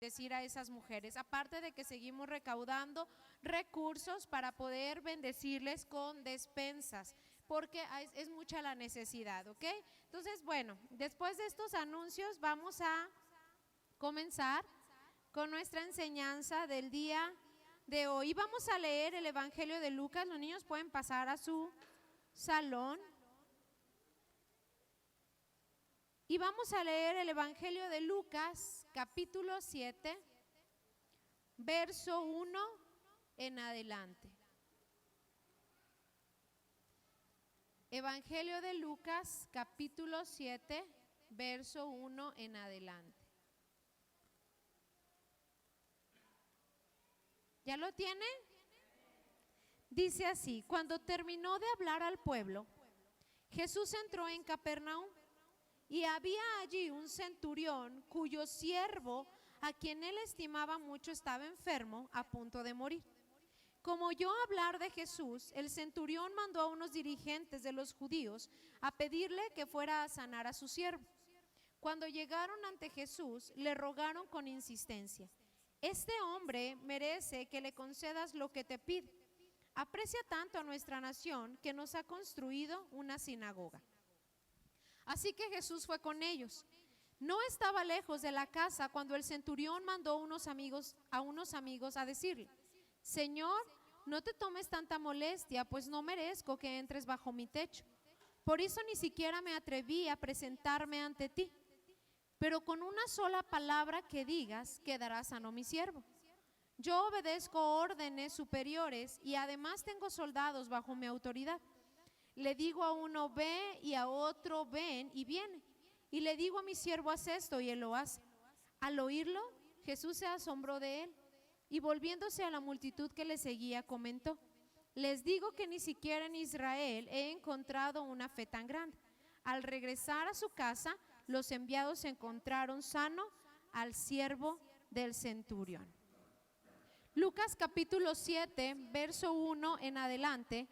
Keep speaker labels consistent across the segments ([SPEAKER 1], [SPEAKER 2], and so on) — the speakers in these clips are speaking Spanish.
[SPEAKER 1] bendecir a esas mujeres, aparte de que seguimos recaudando recursos para poder bendecirles con despensas, porque es mucha la necesidad, ¿ok? Entonces, bueno, después de estos anuncios vamos a comenzar con nuestra enseñanza del día de hoy. Vamos a leer el Evangelio de Lucas. Los niños pueden pasar a su salón. Y vamos a leer el Evangelio de Lucas, capítulo 7, verso 1 en adelante. Evangelio de Lucas, capítulo 7, verso 1 en adelante. ¿Ya lo tiene? Dice así: cuando terminó de hablar al pueblo, Jesús entró en Capernaum. Y había allí un centurión cuyo siervo, a quien él estimaba mucho, estaba enfermo, a punto de morir. Como oyó hablar de Jesús, el centurión mandó a unos dirigentes de los judíos a pedirle que fuera a sanar a su siervo. Cuando llegaron ante Jesús, le rogaron con insistencia: este hombre merece que le concedas lo que te pide. Aprecia tanto a nuestra nación que nos ha construido una sinagoga. Así que Jesús fue con ellos. No estaba lejos de la casa cuando el centurión mandó a unos amigos a decirle: Señor, no te tomes tanta molestia, pues no merezco que entres bajo mi techo. Por eso ni siquiera me atreví a presentarme ante ti. Pero con una sola palabra que digas, quedará sano mi siervo. Yo obedezco órdenes superiores y además tengo soldados bajo mi autoridad. Le digo a uno ve y a otro ven y viene. Y le digo a mi siervo haz esto y él lo hace. Al oírlo, Jesús se asombró de él y volviéndose a la multitud que le seguía comentó: les digo que ni siquiera en Israel he encontrado una fe tan grande. Al regresar a su casa, los enviados encontraron sano al siervo del centurión. Lucas capítulo 7, verso 1 en adelante,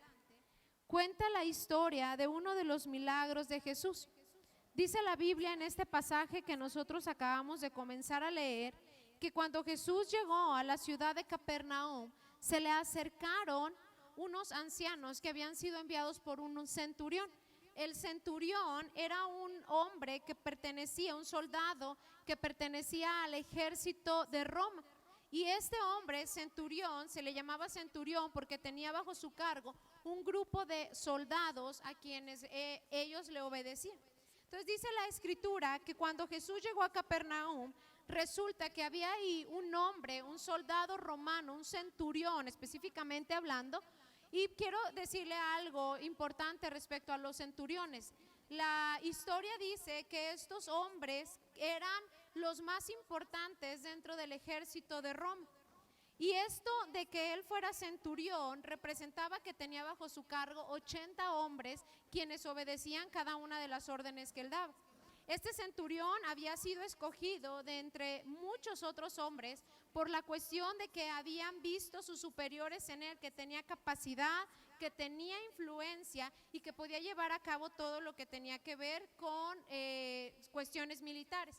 [SPEAKER 1] cuenta la historia de uno de los milagros de Jesús. Dice la Biblia en este pasaje que nosotros acabamos de comenzar a leer, que cuando Jesús llegó a la ciudad de Capernaum, se le acercaron unos ancianos que habían sido enviados por un centurión. El centurión era un hombre que pertenecía, un soldado que pertenecía al ejército de Roma. Y este hombre, centurión, se le llamaba centurión porque tenía bajo su cargo un grupo de soldados a quienes ellos le obedecían. Entonces dice la escritura que cuando Jesús llegó a Capernaum, resulta que había ahí un hombre, un soldado romano, un centurión específicamente hablando. Y quiero decirle algo importante respecto a los centuriones. La historia dice que estos hombres eran los más importantes dentro del ejército de Roma. Y esto de que él fuera centurión representaba que tenía bajo su cargo 80 hombres quienes obedecían cada una de las órdenes que él daba. Este centurión había sido escogido de entre muchos otros hombres por la cuestión de que habían visto sus superiores en él, que tenía capacidad, que tenía influencia y que podía llevar a cabo todo lo que tenía que ver con cuestiones militares.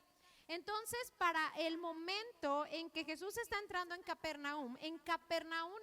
[SPEAKER 1] Entonces, para el momento en que Jesús está entrando en Capernaum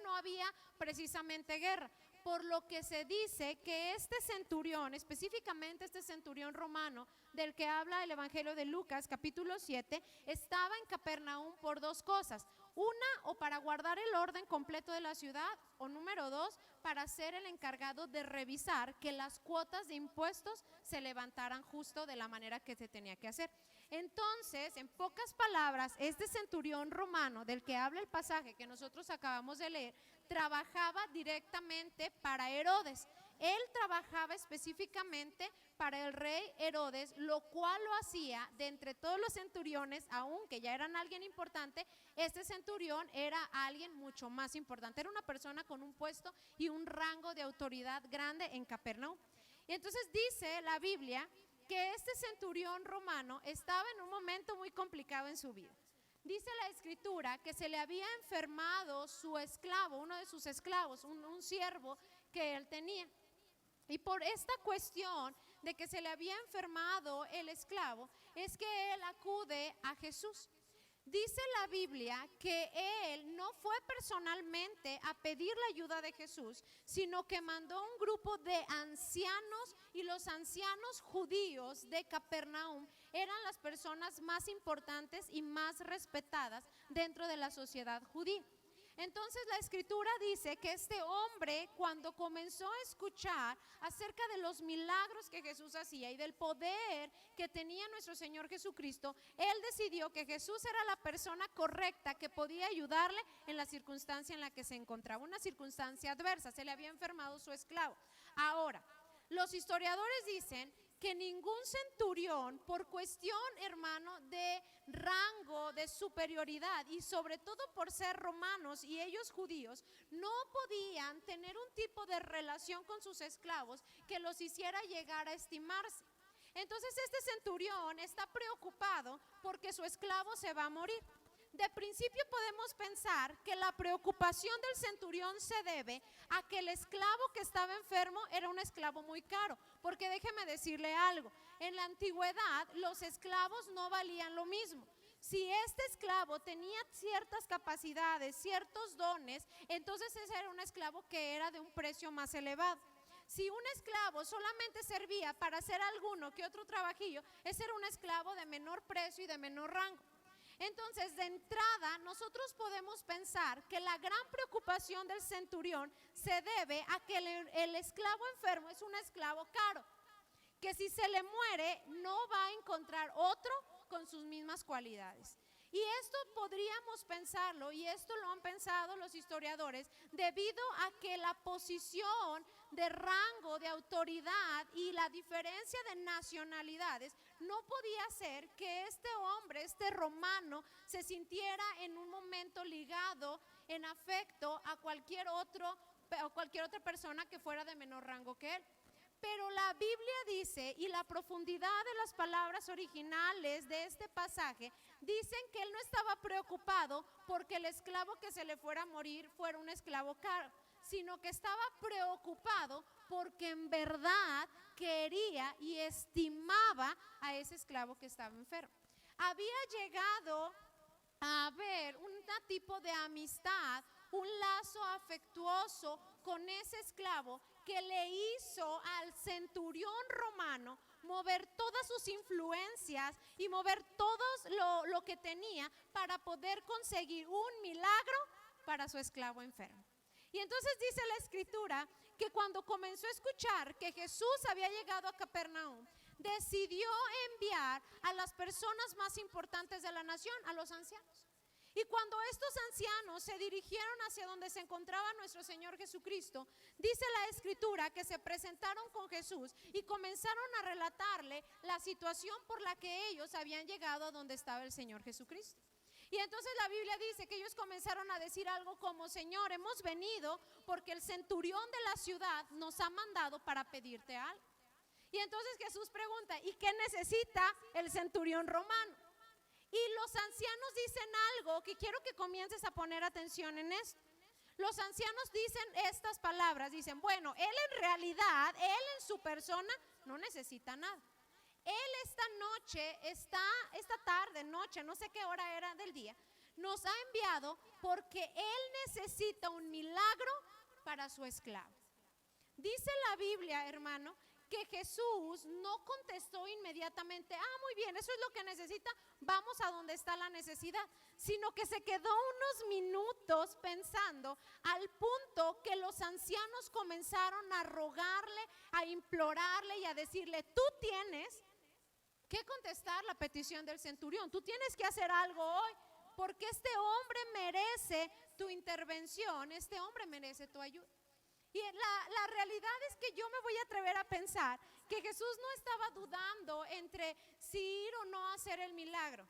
[SPEAKER 1] no había precisamente guerra, por lo que se dice que este centurión, específicamente este centurión romano del que habla el Evangelio de Lucas capítulo 7, estaba en Capernaum por dos cosas: una, o para guardar el orden completo de la ciudad, o número dos, para ser el encargado de revisar que las cuotas de impuestos se levantaran justo de la manera que se tenía que hacer. Entonces, en pocas palabras, este centurión romano del que habla el pasaje que nosotros acabamos de leer, trabajaba directamente para Herodes. Él trabajaba específicamente para el rey Herodes, lo cual lo hacía de entre todos los centuriones, aunque ya eran alguien importante, este centurión era alguien mucho más importante. Era una persona con un puesto y un rango de autoridad grande en Capernaum. Y entonces dice la Biblia que este centurión romano estaba en un momento muy complicado en su vida. Dice la escritura que se le había enfermado su esclavo, uno de sus esclavos, un siervo que él tenía. Y por esta cuestión de que se le había enfermado el esclavo, es que él acude a Jesús. Dice la Biblia que él no fue personalmente a pedir la ayuda de Jesús, sino que mandó un grupo de ancianos, y los ancianos judíos de Capernaum eran las personas más importantes y más respetadas dentro de la sociedad judía. Entonces la escritura dice que este hombre, cuando comenzó a escuchar acerca de los milagros que Jesús hacía y del poder que tenía nuestro Señor Jesucristo, él decidió que Jesús era la persona correcta que podía ayudarle en la circunstancia en la que se encontraba, una circunstancia adversa. Se le había enfermado su esclavo. Ahora, los historiadores dicen que ningún centurión, por cuestión, hermano, de rango, de superioridad, y sobre todo por ser romanos y ellos judíos, no podían tener un tipo de relación con sus esclavos que los hiciera llegar a estimarse. Entonces este centurión está preocupado porque su esclavo se va a morir. De principio podemos pensar que la preocupación del centurión se debe a que el esclavo que estaba enfermo era un esclavo muy caro, porque déjeme decirle algo, en la antigüedad los esclavos no valían lo mismo. Si este esclavo tenía ciertas capacidades, ciertos dones, entonces ese era un esclavo que era de un precio más elevado. Si un esclavo solamente servía para hacer alguno que otro trabajillo, ese era un esclavo de menor precio y de menor rango. Entonces, de entrada, nosotros podemos pensar que la gran preocupación del centurión se debe a que el esclavo enfermo es un esclavo caro, que si se le muere no va a encontrar otro con sus mismas cualidades. Y esto podríamos pensarlo, y esto lo han pensado los historiadores, debido a que la posición de rango, de autoridad y la diferencia de nacionalidades no podía ser que este hombre, este romano, se sintiera en un momento ligado en afecto a cualquier otra persona que fuera de menor rango que él. Pero la Biblia dice, y la profundidad de las palabras originales de este pasaje dicen que él no estaba preocupado porque el esclavo que se le fuera a morir fuera un esclavo caro, sino que estaba preocupado porque en verdad quería y estimaba a ese esclavo que estaba enfermo. Había llegado a haber un tipo de amistad, un lazo afectuoso con ese esclavo que le hizo al centurión romano mover todas sus influencias y mover todo lo que tenía para poder conseguir un milagro para su esclavo enfermo. Y entonces dice la escritura que cuando comenzó a escuchar que Jesús había llegado a Capernaum, decidió enviar a las personas más importantes de la nación, a los ancianos. Y cuando estos ancianos se dirigieron hacia donde se encontraba nuestro Señor Jesucristo, dice la escritura que se presentaron con Jesús y comenzaron a relatarle la situación por la que ellos habían llegado a donde estaba el Señor Jesucristo. Y entonces la Biblia dice que ellos comenzaron a decir algo como: Señor, hemos venido porque el centurión de la ciudad nos ha mandado para pedirte algo. Y entonces Jesús pregunta: ¿y qué necesita el centurión romano? Y los ancianos dicen algo que quiero que comiences a poner atención en esto. Los ancianos dicen estas palabras, dicen: bueno, él en realidad, él en su persona no necesita nada. Él esta tarde, noche, no sé qué hora era del día, nos ha enviado porque él necesita un milagro para su esclavo. Dice la Biblia, hermano, que Jesús no contestó inmediatamente: muy bien, eso es lo que necesita, vamos a donde está la necesidad, sino que se quedó unos minutos pensando, al punto que los ancianos comenzaron a rogarle, a implorarle y a decirle: tú tienes que contestar la petición del centurión, tú tienes que hacer algo hoy, porque este hombre merece tu intervención, este hombre merece tu ayuda. Y la realidad es que yo me voy a atrever a pensar que Jesús no estaba dudando entre si ir o no a hacer el milagro,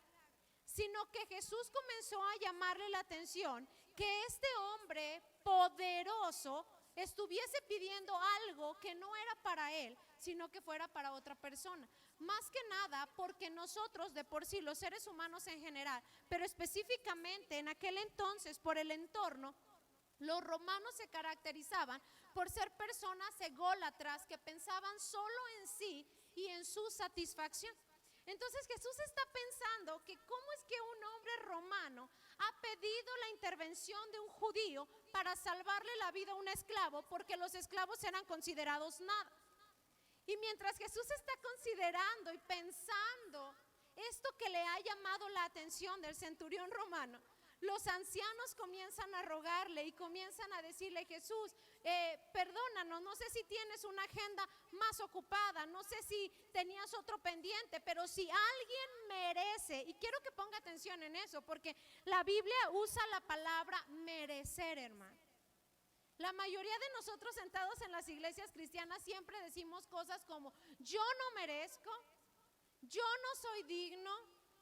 [SPEAKER 1] sino que Jesús comenzó a llamarle la atención que este hombre poderoso estuviese pidiendo algo que no era para él, sino que fuera para otra persona. Más que nada porque nosotros de por sí, los seres humanos en general, pero específicamente en aquel entonces por el entorno, los romanos se caracterizaban por ser personas ególatras que pensaban solo en sí y en su satisfacción. Entonces Jesús está pensando que cómo es que un hombre romano ha pedido la intervención de un judío para salvarle la vida a un esclavo, porque los esclavos eran considerados nada. Y mientras Jesús está considerando y pensando esto que le ha llamado la atención del centurión romano, los ancianos comienzan a rogarle y comienzan a decirle: Jesús, perdónanos, no sé si tienes una agenda más ocupada, no sé si tenías otro pendiente, pero si alguien merece, y quiero que ponga atención en eso, porque la Biblia usa la palabra merecer, hermano. La mayoría de nosotros sentados en las iglesias cristianas siempre decimos cosas como: yo no merezco, yo no soy digno,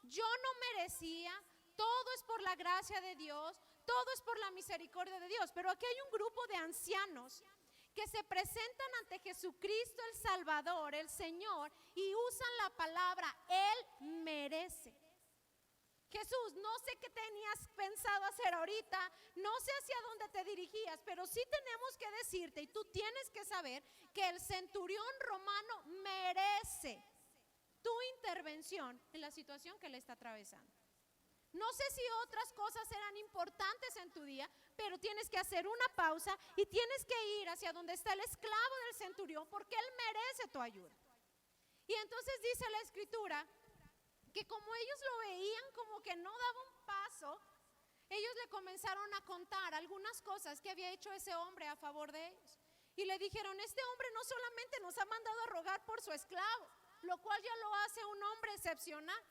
[SPEAKER 1] yo no merecía. Todo es por la gracia de Dios, todo es por la misericordia de Dios. Pero aquí hay un grupo de ancianos que se presentan ante Jesucristo el Salvador, el Señor, y usan la palabra Él merece. Jesús, no sé qué tenías pensado hacer ahorita, no sé hacia dónde te dirigías, pero sí tenemos que decirte, y tú tienes que saber, que el centurión romano merece tu intervención en la situación que le está atravesando. No sé si otras cosas eran importantes en tu día, pero tienes que hacer una pausa y tienes que ir hacia donde está el esclavo del centurión, porque él merece tu ayuda. Y entonces dice la escritura que como ellos lo veían como que no daba un paso, ellos le comenzaron a contar algunas cosas que había hecho ese hombre a favor de ellos. Y le dijeron: este hombre no solamente nos ha mandado a rogar por su esclavo, lo cual ya lo hace un hombre excepcional,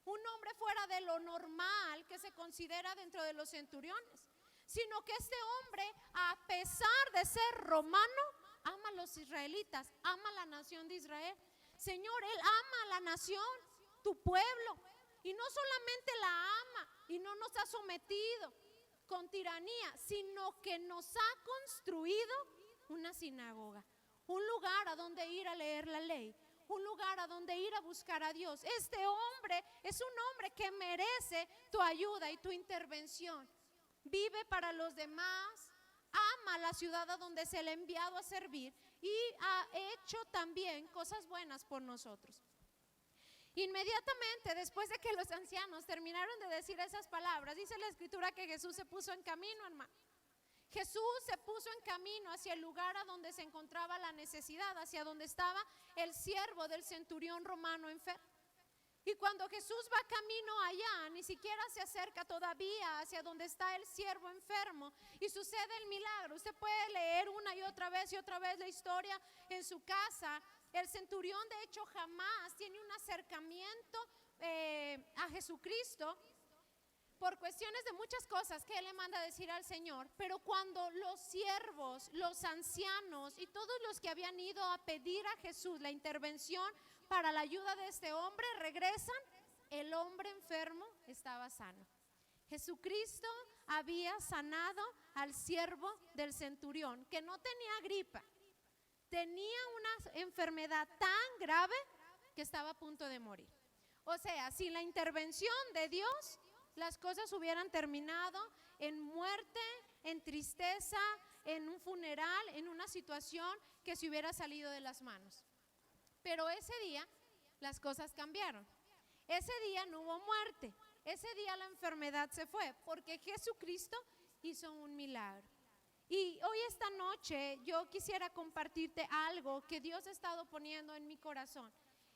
[SPEAKER 1] un hombre fuera de lo normal que se considera dentro de los centuriones, sino que este hombre, a pesar de ser romano, ama a los israelitas, ama a la nación de Israel. Señor, Él ama a la nación, tu pueblo, y no solamente la ama y no nos ha sometido con tiranía, sino que nos ha construido una sinagoga, un lugar a donde ir a leer la ley, un lugar a donde ir a buscar a Dios. Este hombre es un hombre que merece tu ayuda y tu intervención. Vive para los demás, ama la ciudad a donde se le ha enviado a servir y ha hecho también cosas buenas por nosotros. Inmediatamente después de que los ancianos terminaron de decir esas palabras, dice la escritura que Jesús se puso en camino, hermano. Jesús se puso en camino hacia el lugar a donde se encontraba la necesidad, hacia donde estaba el siervo del centurión romano enfermo. Y cuando Jesús va camino allá, ni siquiera se acerca todavía hacia donde está el siervo enfermo y sucede el milagro. Usted puede leer una y otra vez la historia en su casa. El centurión, de hecho, jamás tiene un acercamiento a Jesucristo por cuestiones de muchas cosas que él le manda a decir al Señor. Pero cuando los siervos, los ancianos y todos los que habían ido a pedir a Jesús la intervención para la ayuda de este hombre regresan, el hombre enfermo estaba sano. Jesucristo había sanado al siervo del centurión, que no tenía gripa, tenía una enfermedad tan grave que estaba a punto de morir. O sea, sin la intervención de Dios, las cosas hubieran terminado en muerte, en tristeza, en un funeral, en una situación que se hubiera salido de las manos. Pero ese día las cosas cambiaron. Ese día no hubo muerte. Ese día la enfermedad se fue porque Jesucristo hizo un milagro. Y hoy esta noche yo quisiera compartirte algo que Dios ha estado poniendo en mi corazón.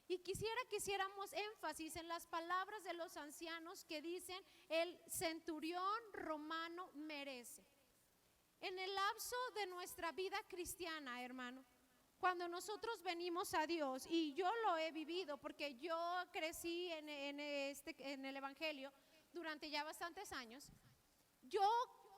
[SPEAKER 1] Y quisiera que hiciéramos énfasis en las palabras de los ancianos que dicen: el centurión romano merece. En el lapso de nuestra vida cristiana, hermano, cuando nosotros venimos a Dios, y yo lo he vivido porque yo crecí en el Evangelio durante ya bastantes años, yo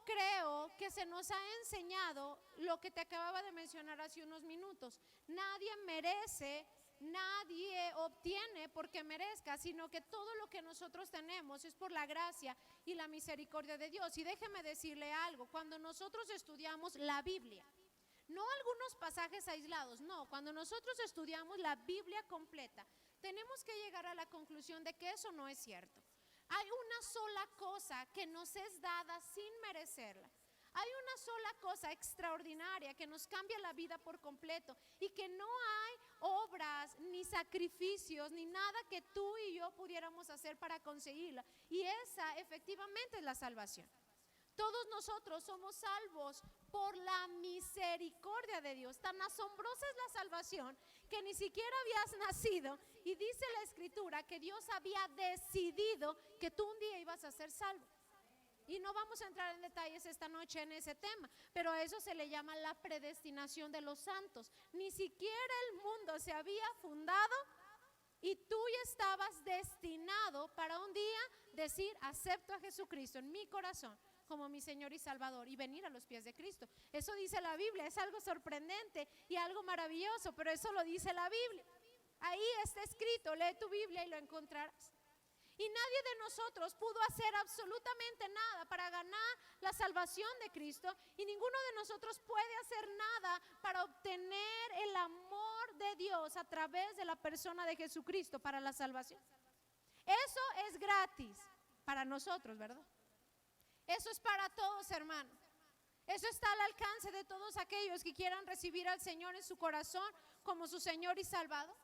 [SPEAKER 1] creo que se nos ha enseñado lo que te acababa de mencionar hace unos minutos. Nadie merece, nadie obtiene porque merezca, sino que todo lo que nosotros tenemos es por la gracia y la misericordia de Dios. Y déjeme decirle algo: cuando nosotros estudiamos la Biblia, no algunos pasajes aislados, no, cuando nosotros estudiamos la Biblia completa, tenemos que llegar a la conclusión de que eso no es cierto. Hay una sola cosa que nos es dada sin merecerla. Hay una sola cosa extraordinaria que nos cambia la vida por completo y que no hay obras, ni sacrificios, ni nada que tú y yo pudiéramos hacer para conseguirla. Y esa efectivamente es la salvación. Todos nosotros somos salvos por la misericordia de Dios. Tan asombrosa es la salvación que ni siquiera habías nacido y dice la Escritura que Dios había decidido que tú un día ibas a ser salvo. Y no vamos a entrar en detalles esta noche en ese tema, pero a eso se le llama la predestinación de los santos. Ni siquiera el mundo se había fundado y tú ya estabas destinado para un día decir: acepto a Jesucristo en mi corazón como mi Señor y Salvador, y venir a los pies de Cristo. Eso dice la Biblia. Es algo sorprendente y algo maravilloso, pero eso lo dice la Biblia. Ahí está escrito, lee tu Biblia y lo encontrarás. Y nadie de nosotros pudo hacer absolutamente nada para ganar la salvación de Cristo, y ninguno de nosotros puede hacer nada para obtener el amor de Dios a través de la persona de Jesucristo para la salvación. Eso es gratis para nosotros, ¿verdad? Eso es para todos, hermanos. Eso está al alcance de todos aquellos que quieran recibir al Señor en su corazón como su Señor y Salvador.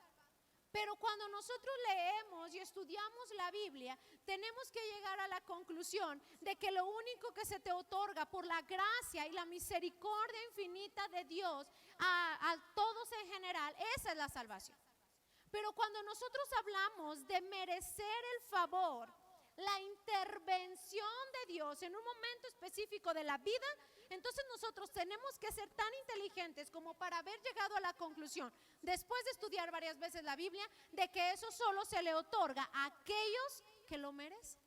[SPEAKER 1] Pero cuando nosotros leemos y estudiamos la Biblia, tenemos que llegar a la conclusión de que lo único que se te otorga por la gracia y la misericordia infinita de Dios a todos en general, esa es la salvación. Pero cuando nosotros hablamos de merecer el favor, la intervención de Dios en un momento específico de la vida, entonces nosotros tenemos que ser tan inteligentes como para haber llegado a la conclusión, después de estudiar varias veces la Biblia, de que eso solo se le otorga a aquellos que lo merecen.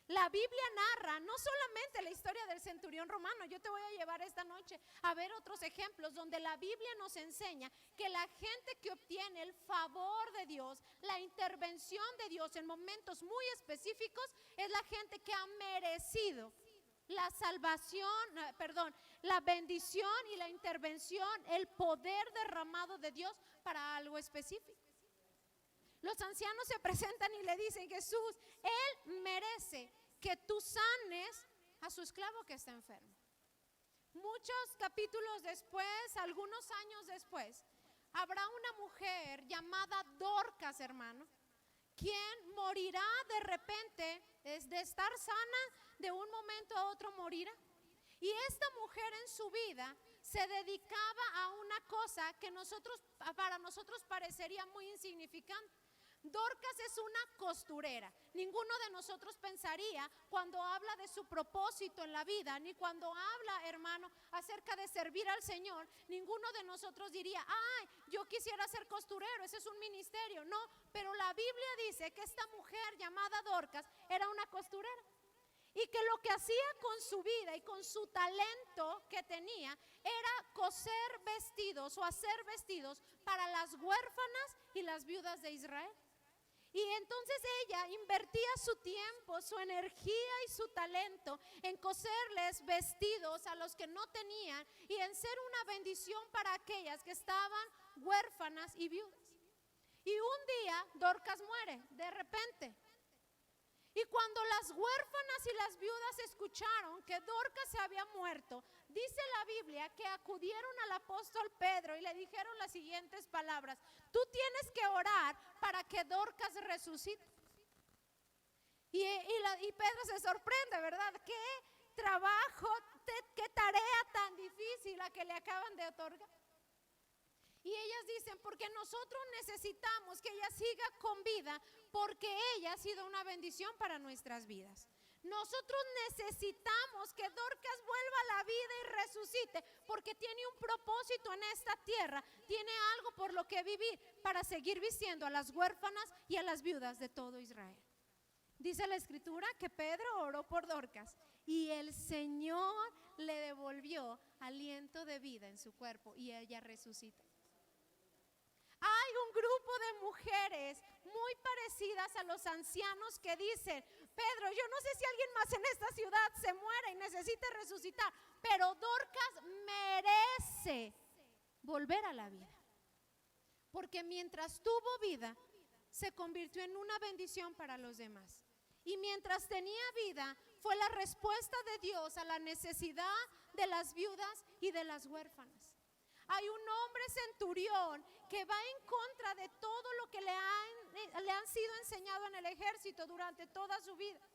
[SPEAKER 1] La Biblia narra no solamente la historia del centurión romano. Yo te voy a llevar esta noche a ver otros ejemplos donde la Biblia nos enseña que la gente que obtiene el favor de Dios, la intervención de Dios en momentos muy específicos, es la gente que ha merecido la salvación, la bendición y la intervención, el poder derramado de Dios para algo específico. Los ancianos se presentan y le dicen: Jesús, Él merece que tú sanes a su esclavo que está enfermo. Muchos capítulos después, algunos años después, habrá una mujer llamada Dorcas, hermano, quien morirá de repente, de estar sana, de un momento a otro morirá. Y esta mujer en su vida se dedicaba a una cosa que para nosotros parecería muy insignificante. Dorcas es una costurera. Ninguno de nosotros pensaría, cuando habla de su propósito en la vida, ni cuando habla, hermano, acerca de servir al Señor, ninguno de nosotros diría: ay, yo quisiera ser costurero, ese es un ministerio. No, pero la Biblia dice que esta mujer llamada Dorcas era una costurera, y que lo que hacía con su vida y con su talento que tenía era coser vestidos o hacer vestidos para las huérfanas y las viudas de Israel. Y entonces ella invertía su tiempo, su energía y su talento en coserles vestidos a los que no tenían y en ser una bendición para aquellas que estaban huérfanas y viudas. Y un día Dorcas muere de repente. Y cuando las huérfanas y las viudas escucharon que Dorcas se había muerto, dice la Biblia que acudieron al apóstol Pedro y le dijeron las siguientes palabras: tú tienes que orar para que Dorcas resucite. Y Pedro se sorprende, ¿verdad? Qué trabajo, qué tarea tan difícil la que le acaban de otorgar. Y ellas dicen: porque nosotros necesitamos que ella siga con vida, porque ella ha sido una bendición para nuestras vidas. Nosotros necesitamos que Dorcas vuelva a la vida y resucite, porque tiene un propósito en esta tierra, tiene algo por lo que vivir, para seguir vistiendo a las huérfanas y a las viudas de todo Israel. Dice la Escritura que Pedro oró por Dorcas y el Señor le devolvió aliento de vida en su cuerpo y ella resucita. Hay un grupo de mujeres muy parecidas a los ancianos que dicen: Pedro, yo no sé si alguien más en esta ciudad se muere y necesite resucitar, pero Dorcas merece volver a la vida, porque mientras tuvo vida se convirtió en una bendición para los demás. y mientras tenía vida fue la respuesta de Dios a la necesidad de las viudas y de las huérfanas. Hay un hombre centurión que va en contra de todo lo que le han sido enseñado en el ejército durante toda su vida.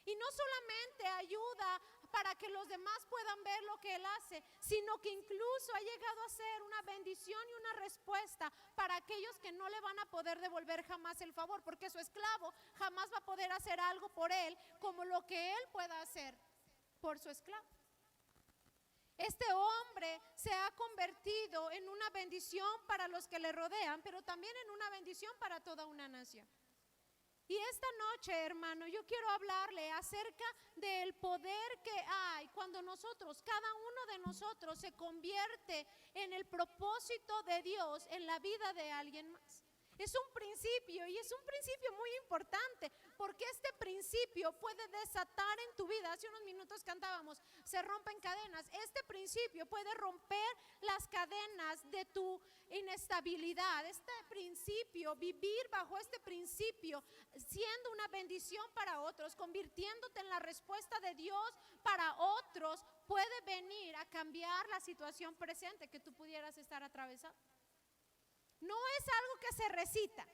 [SPEAKER 1] Y no solamente ayuda para que los demás puedan ver lo que él hace, sino que incluso ha llegado a ser una bendición y una respuesta para aquellos que no le van a poder devolver jamás el favor, porque su esclavo jamás va a poder hacer algo por él como lo que él pueda hacer por su esclavo. Este hombre se ha convertido en una bendición para los que le rodean, pero también en una bendición para toda una nación. Y esta noche, hermano, yo quiero hablarle acerca del poder que hay cuando nosotros, cada uno de nosotros se convierte en el propósito de Dios en la vida de alguien más. Es un principio y es un principio muy importante porque este principio puede desatar en tu vida. Hace unos minutos cantábamos, se rompen cadenas. Este principio puede romper las cadenas de tu inestabilidad. Este principio, vivir bajo este principio, siendo una bendición para otros, convirtiéndote en la respuesta de Dios para otros, puede venir a cambiar la situación presente que tú pudieras estar atravesando. No es algo que se recita.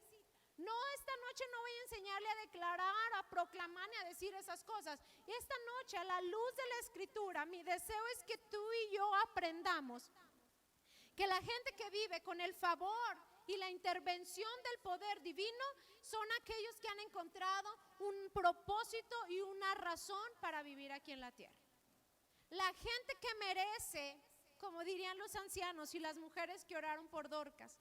[SPEAKER 1] No, esta noche no voy a enseñarle a declarar, a proclamar ni a decir esas cosas. Y esta noche, a la luz de la Escritura, mi deseo es que tú y yo aprendamos que la gente que vive con el favor y la intervención del poder divino son aquellos que han encontrado un propósito y una razón para vivir aquí en la tierra. La gente que merece, como dirían los ancianos y las mujeres que oraron por Dorcas,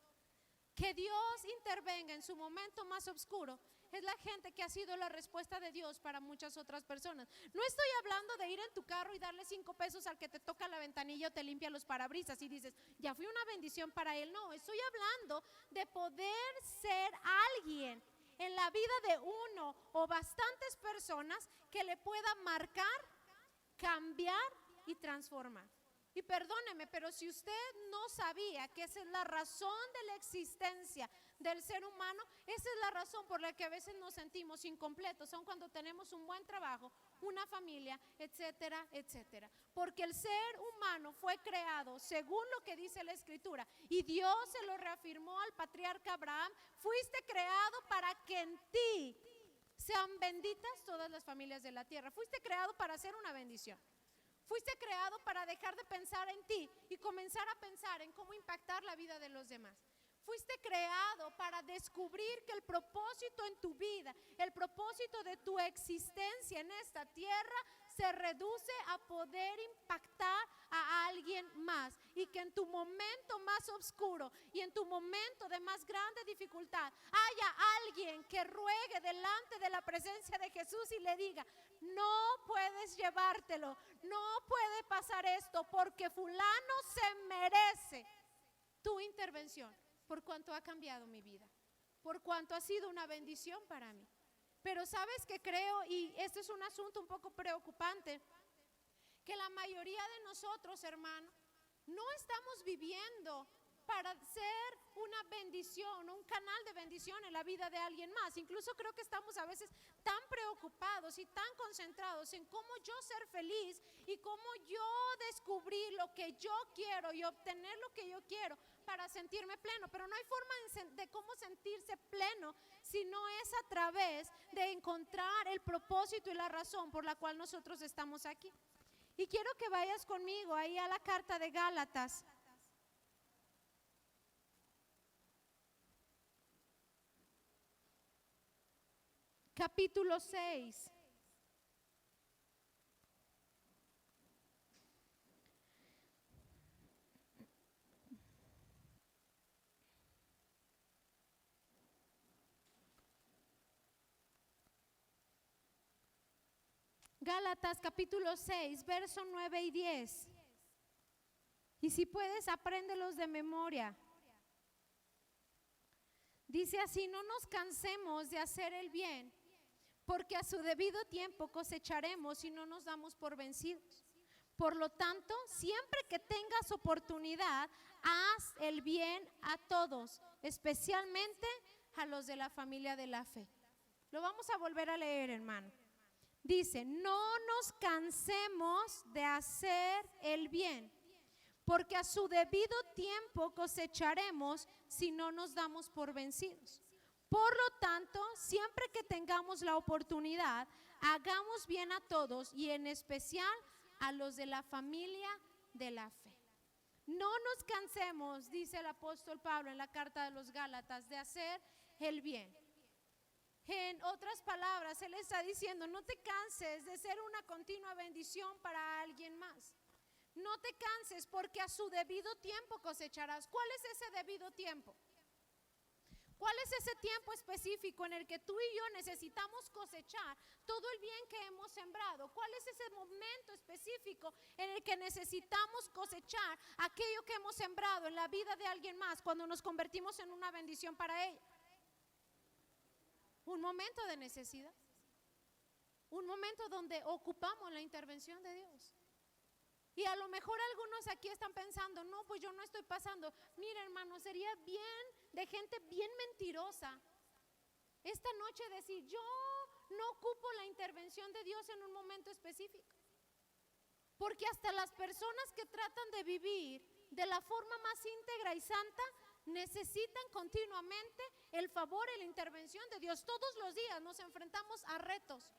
[SPEAKER 1] que Dios intervenga en su momento más oscuro, es la gente que ha sido la respuesta de Dios para muchas otras personas. No estoy hablando de ir en tu carro y darle 5 pesos al que te toca la ventanilla o te limpia los parabrisas y dices, ya fui una bendición para él. No, estoy hablando de poder ser alguien en la vida de uno o bastantes personas que le pueda marcar, cambiar y transformar. Y perdóneme, pero si usted no sabía que esa es la razón de la existencia del ser humano, esa es la razón por la que a veces nos sentimos incompletos, aun cuando tenemos un buen trabajo, una familia, etcétera, etcétera. Porque el ser humano fue creado según lo que dice la Escritura, y Dios se lo reafirmó al patriarca Abraham: fuiste creado para que en ti sean benditas todas las familias de la tierra. Fuiste creado para ser una bendición. Fuiste creado para dejar de pensar en ti y comenzar a pensar en cómo impactar la vida de los demás. Fuiste creado para descubrir que el propósito en tu vida, el propósito de tu existencia en esta tierra se reduce a poder impactar a alguien más, y que en tu momento más oscuro y en tu momento de más grande dificultad haya alguien que ruegue delante de la presencia de Jesús y le diga: no puedes llevártelo, no puede pasar esto, porque fulano se merece tu intervención, por cuanto ha cambiado mi vida, por cuanto ha sido una bendición para mí. Pero sabes que creo, y este es un asunto un poco preocupante, que la mayoría de nosotros, hermano, no estamos viviendo para ser una bendición, un canal de bendición en la vida de alguien más. Incluso creo que estamos a veces tan preocupados y tan concentrados en cómo yo ser feliz y cómo yo descubrir lo que yo quiero y obtener lo que yo quiero para sentirme pleno. Pero no hay forma de cómo sentirse pleno si no es a través de encontrar el propósito y la razón por la cual nosotros estamos aquí. Y quiero que vayas conmigo ahí a la carta de Gálatas. Capítulo 6. Gálatas capítulo 6, verso 9 y 10. Y si puedes, apréndelos de memoria. Dice así: no nos cansemos de hacer el bien, porque a su debido tiempo cosecharemos si no nos damos por vencidos. Por lo tanto, siempre que tengas oportunidad, haz el bien a todos, especialmente a los de la familia de la fe. Lo vamos a volver a leer, hermano. Dice, no nos cansemos de hacer el bien, porque a su debido tiempo cosecharemos si no nos damos por vencidos. Por lo tanto, siempre que tengamos la oportunidad, hagamos bien a todos y en especial a los de la familia de la fe. No nos cansemos, dice el apóstol Pablo en la carta de los Gálatas, de hacer el bien. En otras palabras, él está diciendo, no te canses de ser una continua bendición para alguien más. No te canses porque a su debido tiempo cosecharás. ¿Cuál es ese debido tiempo? ¿Cuál es ese tiempo específico en el que tú y yo necesitamos cosechar todo el bien que hemos sembrado? ¿Cuál es ese momento específico en el que necesitamos cosechar aquello que hemos sembrado en la vida de alguien más cuando nos convertimos en una bendición para ella? Un momento de necesidad. Un momento donde ocupamos la intervención de Dios. Y a lo mejor algunos aquí están pensando, no, pues yo no estoy pasando. Mira, hermano, sería bien de gente bien mentirosa esta noche decir, yo no ocupo la intervención de Dios en un momento específico. Porque hasta las personas que tratan de vivir de la forma más íntegra y santa necesitan continuamente el favor y la intervención de Dios. Todos los días nos enfrentamos a retos.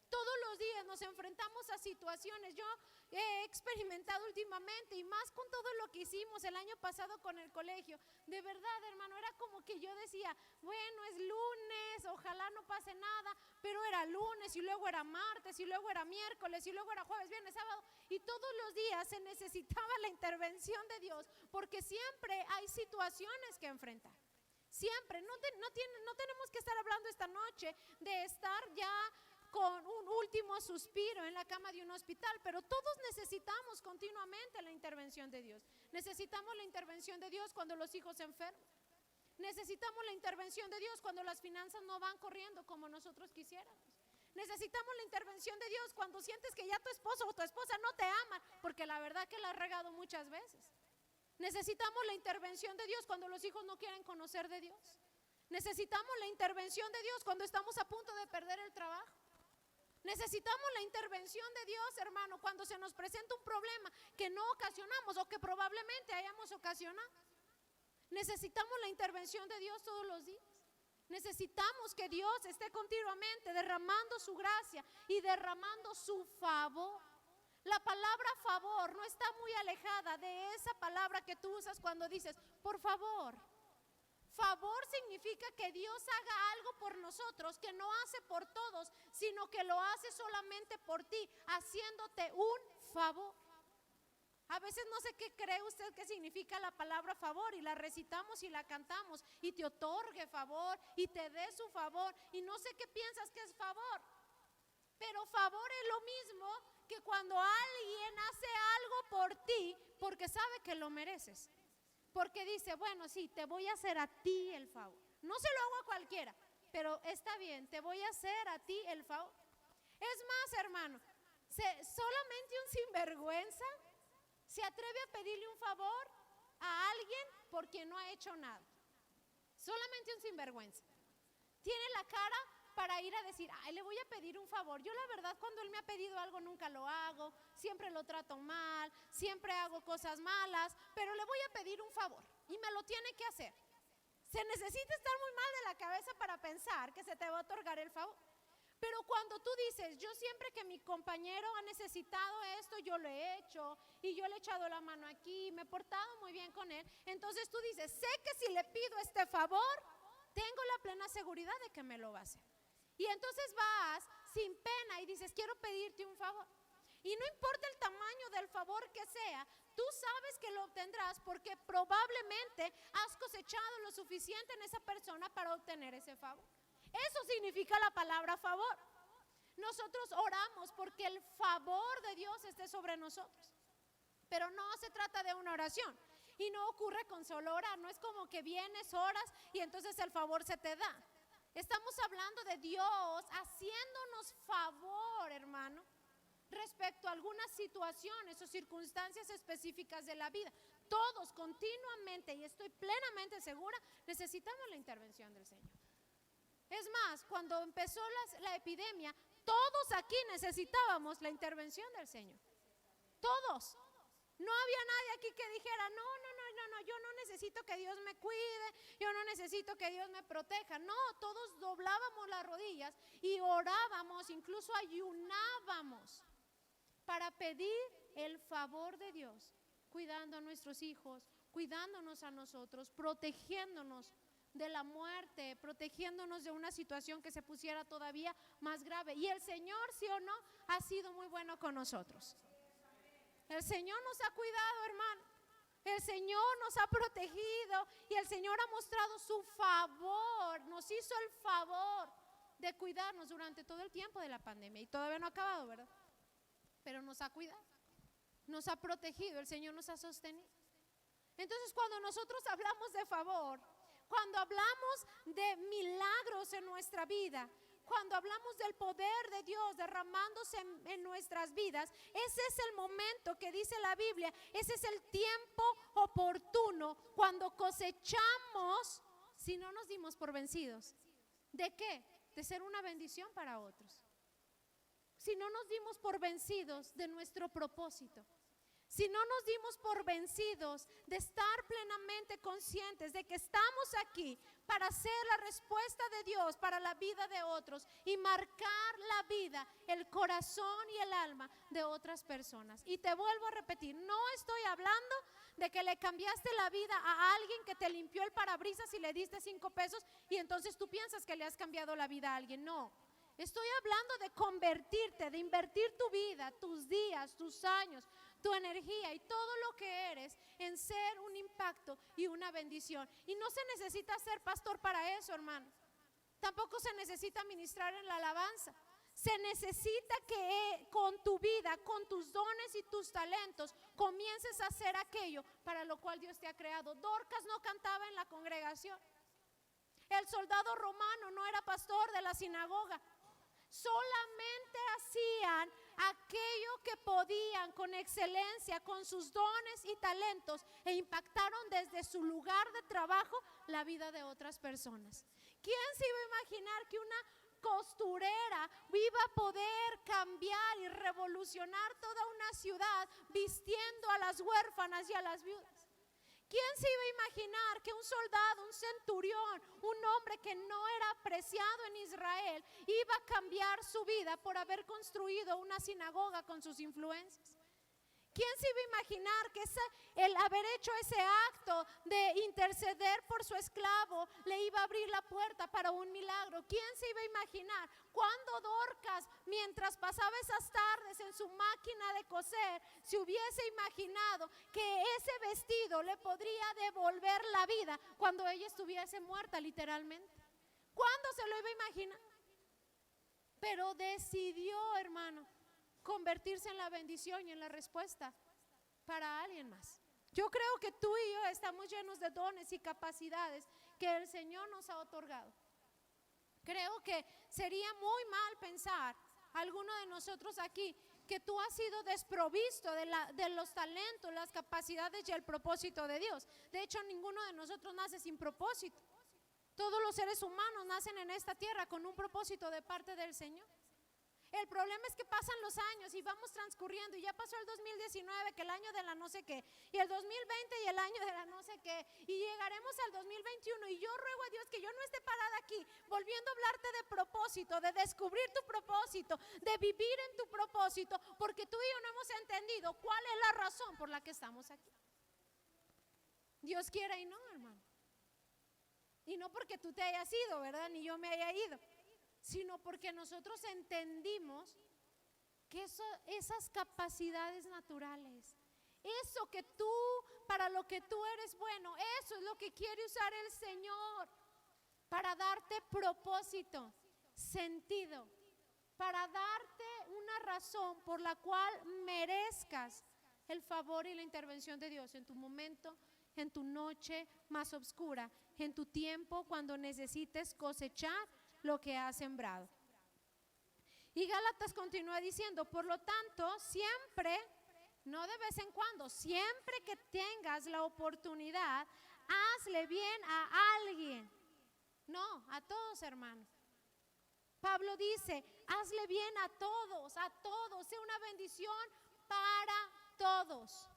[SPEAKER 1] Todos los días nos enfrentamos a situaciones. Yo he experimentado últimamente y más con todo lo que hicimos el año pasado con el colegio. De verdad, hermano, era como que yo decía, bueno, es lunes, ojalá no pase nada, pero era lunes y luego era martes y luego era miércoles y luego era jueves, viernes, sábado y todos los días se necesitaba la intervención de Dios porque siempre hay situaciones que enfrentar. Siempre, no tenemos que estar hablando esta noche de estar ya con un último suspiro en la cama de un hospital, pero todos necesitamos continuamente la intervención de Dios. Necesitamos la intervención de Dios cuando los hijos se enferman. Necesitamos la intervención de Dios cuando las finanzas no van corriendo como nosotros quisiéramos. Necesitamos la intervención de Dios cuando sientes que ya tu esposo o tu esposa no te aman, porque la verdad que la has regado muchas veces. Necesitamos la intervención de Dios cuando los hijos no quieren conocer de Dios. Necesitamos la intervención de Dios cuando estamos a punto de perder el trabajo. Necesitamos la intervención de Dios, hermano, cuando se nos presenta un problema que no ocasionamos o que probablemente hayamos ocasionado. Necesitamos la intervención de Dios todos los días. Necesitamos que Dios esté continuamente derramando su gracia y derramando su favor. La palabra favor no está muy alejada de esa palabra que tú usas cuando dices, por favor. Favor significa que Dios haga algo por nosotros que no hace por todos, sino que lo hace solamente por ti, haciéndote un favor. A veces no sé qué cree usted que significa la palabra favor y la recitamos y la cantamos y te otorgue favor y te dé su favor y no sé qué piensas que es favor. Pero favor es lo mismo que cuando alguien hace algo por ti porque sabe que lo mereces. Porque dice, bueno, sí, te voy a hacer a ti el favor. No se lo hago a cualquiera, pero está bien, te voy a hacer a ti el favor. Es más, hermano, solamente un sinvergüenza se atreve a pedirle un favor a alguien por quien no ha hecho nada. Solamente un sinvergüenza. Tiene la cara para ir a decir, ay, le voy a pedir un favor. Yo la verdad cuando él me ha pedido algo nunca lo hago, siempre lo trato mal, siempre hago cosas malas, pero le voy a pedir un favor y me lo tiene que hacer. Se necesita estar muy mal de la cabeza para pensar que se te va a otorgar el favor. Pero cuando tú dices, yo siempre que mi compañero ha necesitado esto, yo lo he hecho y yo le he echado la mano aquí, me he portado muy bien con él, entonces tú dices, sé que si le pido este favor, tengo la plena seguridad de que me lo va a hacer. Y entonces vas sin pena y dices, quiero pedirte un favor. Y no importa el tamaño del favor que sea, tú sabes que lo obtendrás porque probablemente has cosechado lo suficiente en esa persona para obtener ese favor. Eso significa la palabra favor. Nosotros oramos porque el favor de Dios esté sobre nosotros. Pero no se trata de una oración. Y no ocurre con solo orar. No es como que vienes, oras y entonces el favor se te da. Estamos hablando de Dios haciéndonos favor, hermano, respecto a algunas situaciones o circunstancias específicas de la vida. Todos continuamente, y estoy plenamente segura, necesitamos la intervención del Señor. Es más, cuando empezó la epidemia, todos aquí necesitábamos la intervención del Señor. Todos. No había nadie aquí que dijera, no, yo no necesito que Dios me cuide, yo no necesito que Dios me proteja. No, todos doblábamos las rodillas y orábamos, incluso ayunábamos para pedir el favor de Dios, cuidando a nuestros hijos, cuidándonos a nosotros, protegiéndonos de la muerte, protegiéndonos de una situación que se pusiera todavía más grave. Y el Señor, sí o no, ha sido muy bueno con nosotros. El Señor nos ha cuidado, hermano. El Señor nos ha protegido y el Señor ha mostrado su favor, nos hizo el favor de cuidarnos durante todo el tiempo de la pandemia. Y todavía no ha acabado, ¿verdad? Pero nos ha cuidado, nos ha protegido, el Señor nos ha sostenido. Entonces, cuando nosotros hablamos de favor, cuando hablamos de milagros en nuestra vida, cuando hablamos del poder de Dios derramándose en nuestras vidas, ese es el momento que dice la Biblia, ese es el tiempo oportuno cuando cosechamos, si no nos dimos por vencidos. ¿De qué? De ser una bendición para otros. Si no nos dimos por vencidos de nuestro propósito. Si no nos dimos por vencidos de estar plenamente conscientes de que estamos aquí para ser la respuesta de Dios para la vida de otros y marcar la vida, el corazón y el alma de otras personas. Y te vuelvo a repetir, no estoy hablando de que le cambiaste la vida a alguien que te limpió el parabrisas y le diste 5 pesos y entonces tú piensas que le has cambiado la vida a alguien. No, estoy hablando de convertirte, de invertir tu vida, tus días, tus años, tu energía y todo lo que eres en ser un impacto y una bendición. Y no se necesita ser pastor para eso, hermano. Tampoco se necesita ministrar en la alabanza. Se necesita que con tu vida, con tus dones y tus talentos, comiences a hacer aquello para lo cual Dios te ha creado. Dorcas no cantaba en la congregación. El soldado romano no era pastor de la sinagoga. Solamente hacían aquello que podían con excelencia, con sus dones y talentos, e impactaron desde su lugar de trabajo la vida de otras personas. ¿Quién se iba a imaginar que una costurera iba a poder cambiar y revolucionar toda una ciudad vistiendo a las huérfanas y a las viudas? ¿Quién se iba a imaginar que un soldado, un centurión, un hombre que no era apreciado en Israel, iba a cambiar su vida por haber construido una sinagoga con sus influencias? ¿Quién se iba a imaginar que el haber hecho ese acto de interceder por su esclavo le iba a abrir la puerta para un milagro? ¿Quién se iba a imaginar cuando Dorcas, mientras pasaba esas tardes en su máquina de coser, se hubiese imaginado que ese vestido le podría devolver la vida cuando ella estuviese muerta literalmente? ¿Cuándo se lo iba a imaginar? Pero decidió, hermano, convertirse en la bendición y en la respuesta para alguien más. Yo creo que tú y yo estamos llenos de dones y capacidades que el Señor nos ha otorgado. Creo que sería muy mal pensar, alguno de nosotros aquí, que tú has sido desprovisto de los talentos, las capacidades y el propósito de Dios. De hecho, ninguno de nosotros nace sin propósito. Todos los seres humanos nacen en esta tierra con un propósito de parte del Señor. El problema es que pasan los años y vamos transcurriendo y ya pasó el 2019, que el año de la no sé qué, y el 2020 y el año de la no sé qué, y llegaremos al 2021 y yo ruego a Dios que yo no esté parada aquí volviendo a hablarte de propósito, de descubrir tu propósito, de vivir en tu propósito, porque tú y yo no hemos entendido cuál es la razón por la que estamos aquí. Dios quiera y no, hermano. Y no porque tú te hayas ido, ¿verdad? Ni yo me haya ido, sino porque nosotros entendimos que esas capacidades naturales, eso que tú, para lo que tú eres bueno, eso es lo que quiere usar el Señor para darte propósito, sentido, para darte una razón por la cual merezcas el favor y la intervención de Dios en tu momento, en tu noche más oscura, en tu tiempo cuando necesites cosechar lo que has sembrado. Y Gálatas continúa diciendo, por lo tanto, siempre, no de vez en cuando, siempre que tengas la oportunidad, hazle bien a alguien. No, a todos, hermanos. Pablo dice, hazle bien a todos, sea una bendición para todos,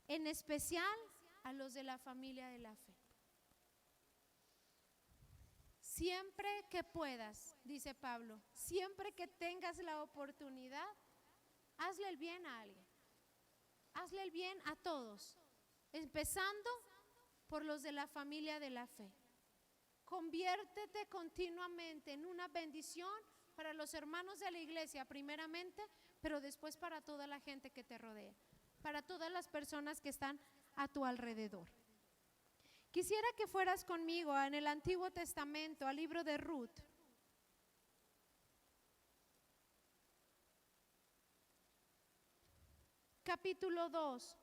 [SPEAKER 1] en especial a los de la familia de la fe. Siempre que puedas, dice Pablo, siempre que tengas la oportunidad, hazle el bien a alguien, hazle el bien a todos, empezando por los de la familia de la fe. Conviértete continuamente en una bendición para los hermanos de la iglesia primeramente, pero después para toda la gente que te rodea, para todas las personas que están a tu alrededor. Quisiera que fueras conmigo en el Antiguo Testamento, al libro de Ruth. Capítulo 2.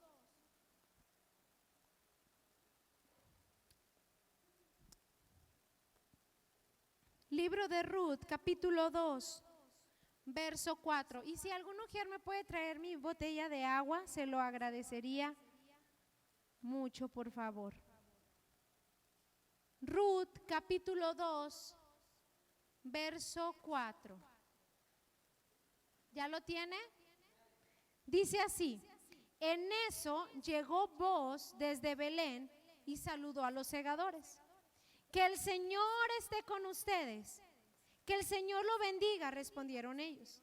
[SPEAKER 1] Libro de Ruth, capítulo 2, verso 4. Y si alguno mujer me puede traer mi botella de agua, se lo agradecería mucho, por favor. Ruth, capítulo 2, verso 4. ¿Ya lo tiene? Dice así: en eso llegó Booz desde Belén y saludó a los segadores. Que el Señor esté con ustedes, que el Señor lo bendiga, respondieron ellos.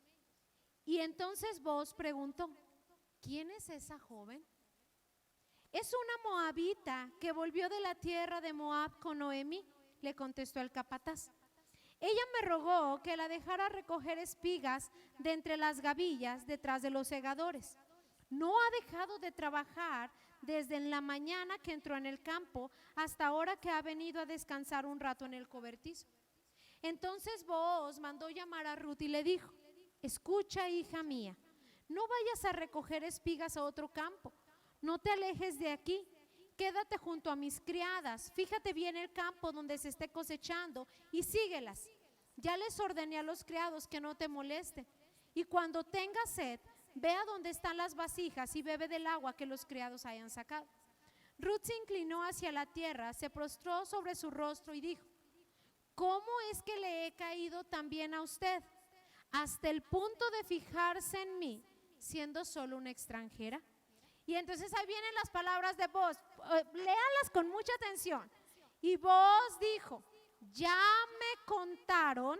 [SPEAKER 1] Y entonces Booz preguntó: ¿quién es esa joven? Es una moabita que volvió de la tierra de Moab con Noemí, le contestó el capataz. Ella me rogó que la dejara recoger espigas de entre las gavillas detrás de los segadores. No ha dejado de trabajar desde en la mañana que entró en el campo hasta ahora que ha venido a descansar un rato en el cobertizo. Entonces Booz mandó llamar a Ruth y le dijo: escucha, hija mía, no vayas a recoger espigas a otro campo, no te alejes de aquí, quédate junto a mis criadas, fíjate bien el campo donde se esté cosechando y síguelas. Ya les ordené a los criados que no te molesten, y cuando tengas sed, ve a donde están las vasijas y bebe del agua que los criados hayan sacado. Ruth se inclinó hacia la tierra, se prostró sobre su rostro y dijo: ¿cómo es que le he caído también a usted, hasta el punto de fijarse en mí, siendo solo una extranjera? Y entonces ahí vienen las palabras de Booz, léanlas con mucha atención. Y Booz dijo: ya me contaron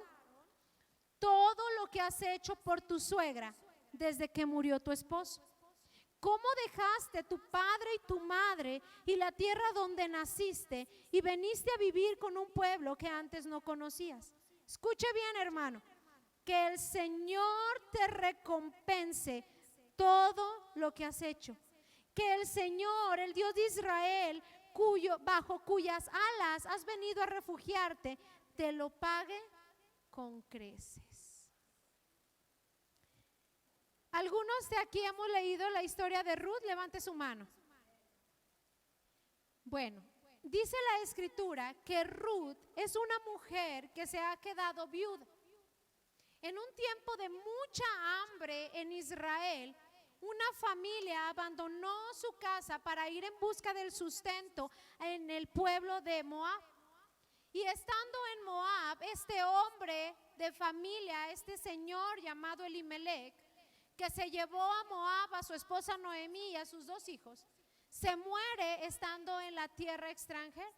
[SPEAKER 1] todo lo que has hecho por tu suegra desde que murió tu esposo. ¿Cómo dejaste tu padre y tu madre y la tierra donde naciste y viniste a vivir con un pueblo que antes no conocías? Escuche bien, hermano, que el Señor te recompense todo lo que has hecho. Que el Señor, el Dios de Israel, bajo cuyas alas has venido a refugiarte, te lo pague con creces. ¿Algunos de aquí hemos leído la historia de Ruth? Levante su mano. Bueno, dice la escritura que Ruth es una mujer que se ha quedado viuda. En un tiempo de mucha hambre en Israel, una familia abandonó su casa para ir en busca del sustento en el pueblo de Moab. Y estando en Moab, este hombre de familia, este señor llamado Elimelech, que se llevó a Moab a su esposa Noemí y a sus 2 hijos, se muere estando en la tierra extranjera.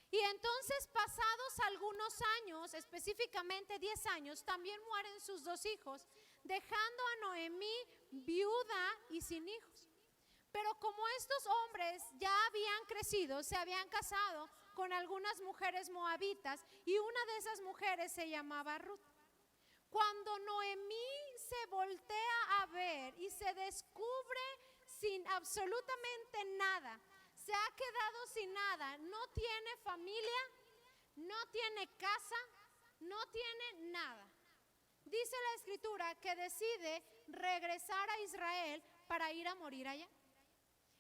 [SPEAKER 1] Y entonces, pasados algunos años, específicamente 10 años, también mueren sus 2 hijos, dejando a Noemí viuda y sin hijos. Pero como estos hombres ya habían crecido, se habían casado con algunas mujeres moabitas, y una de esas mujeres se llamaba Ruth. Cuando Noemí se voltea a ver y se descubre sin absolutamente nada, se ha quedado sin nada, no tiene familia, no tiene casa, no tiene nada. Dice la escritura que decide regresar a Israel para ir a morir allá.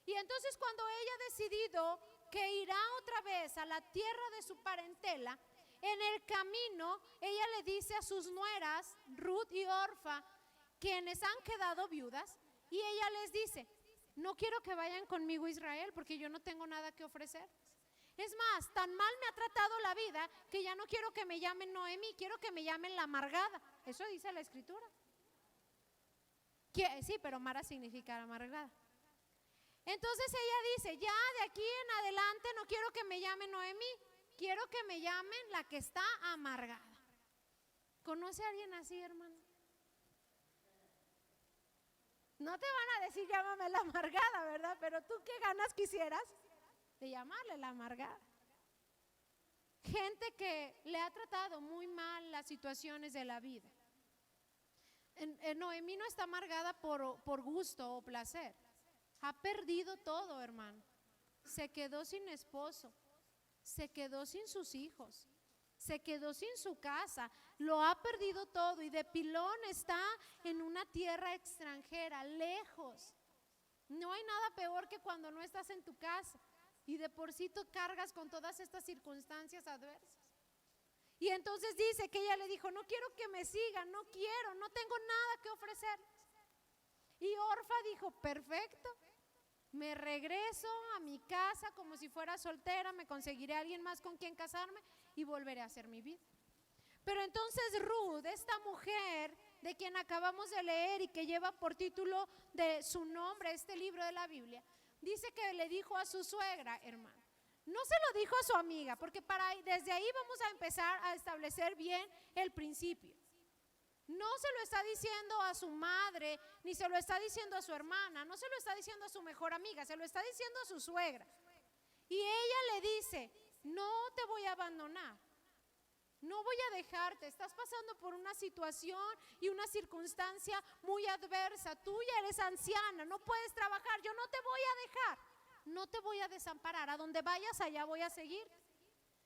[SPEAKER 1] Y entonces, cuando ella ha decidido que irá otra vez a la tierra de su parentela, en el camino ella le dice a sus nueras, Ruth y Orfa, quienes han quedado viudas, y ella les dice: no quiero que vayan conmigo a Israel porque yo no tengo nada que ofrecer. Es más, tan mal me ha tratado la vida que ya no quiero que me llamen Noemí, quiero que me llamen la amargada. Eso dice la escritura. Sí, pero Mara significa amargada. Entonces ella dice, ya de aquí en adelante no quiero que me llamen Noemí, quiero que me llamen la que está amargada. ¿Conoce a alguien así, hermano? No te van a decir llámame la amargada, ¿verdad? Pero tú qué ganas quisieras de llamarle la amargada. Gente que le ha tratado muy mal las situaciones de la vida. Noemí no está amargada por gusto o placer. Ha perdido todo, hermano. Se quedó sin esposo, se quedó sin sus hijos, se quedó sin su casa, lo ha perdido todo y de pilón está en una tierra extranjera, lejos. No hay nada peor que cuando no estás en tu casa y de por sí tú cargas con todas estas circunstancias adversas. Y entonces dice que ella le dijo, no quiero que me sigan, no quiero, no tengo nada que ofrecer. Y Orfa dijo, perfecto, me regreso a mi casa como si fuera soltera, me conseguiré a alguien más con quien casarme y volveré a hacer mi vida. Pero entonces Ruth, esta mujer de quien acabamos de leer y que lleva por título de su nombre este libro de la Biblia, dice que le dijo a su suegra, hermano. No se lo dijo a su amiga, porque desde ahí vamos a empezar a establecer bien el principio. No se lo está diciendo a su madre, ni se lo está diciendo a su hermana, no se lo está diciendo a su mejor amiga, se lo está diciendo a su suegra. Y ella le dice, no te voy a abandonar, no voy a dejarte, estás pasando por una situación y una circunstancia muy adversa, tú ya eres anciana, no puedes trabajar, yo no te voy a dejar, no te voy a desamparar, a donde vayas allá voy a seguir.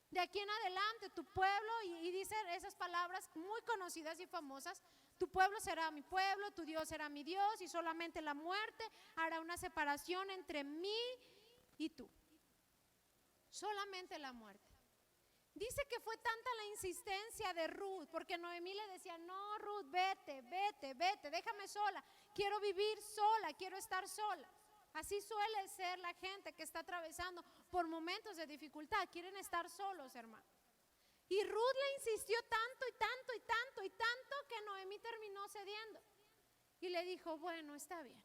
[SPEAKER 1] De aquí en adelante tu pueblo, y dice esas palabras muy conocidas y famosas, tu pueblo será mi pueblo, tu Dios será mi Dios, y solamente la muerte hará una separación entre mí y tú. Solamente la muerte. Dice que fue tanta la insistencia de Ruth, porque Noemí le decía, no Ruth, vete, déjame sola, quiero vivir sola, quiero estar sola. Así suele ser la gente que está atravesando por momentos de dificultad, quieren estar solos, hermano. Y Ruth le insistió tanto y tanto y tanto y tanto que Noemí terminó cediendo. Y le dijo, bueno, está bien.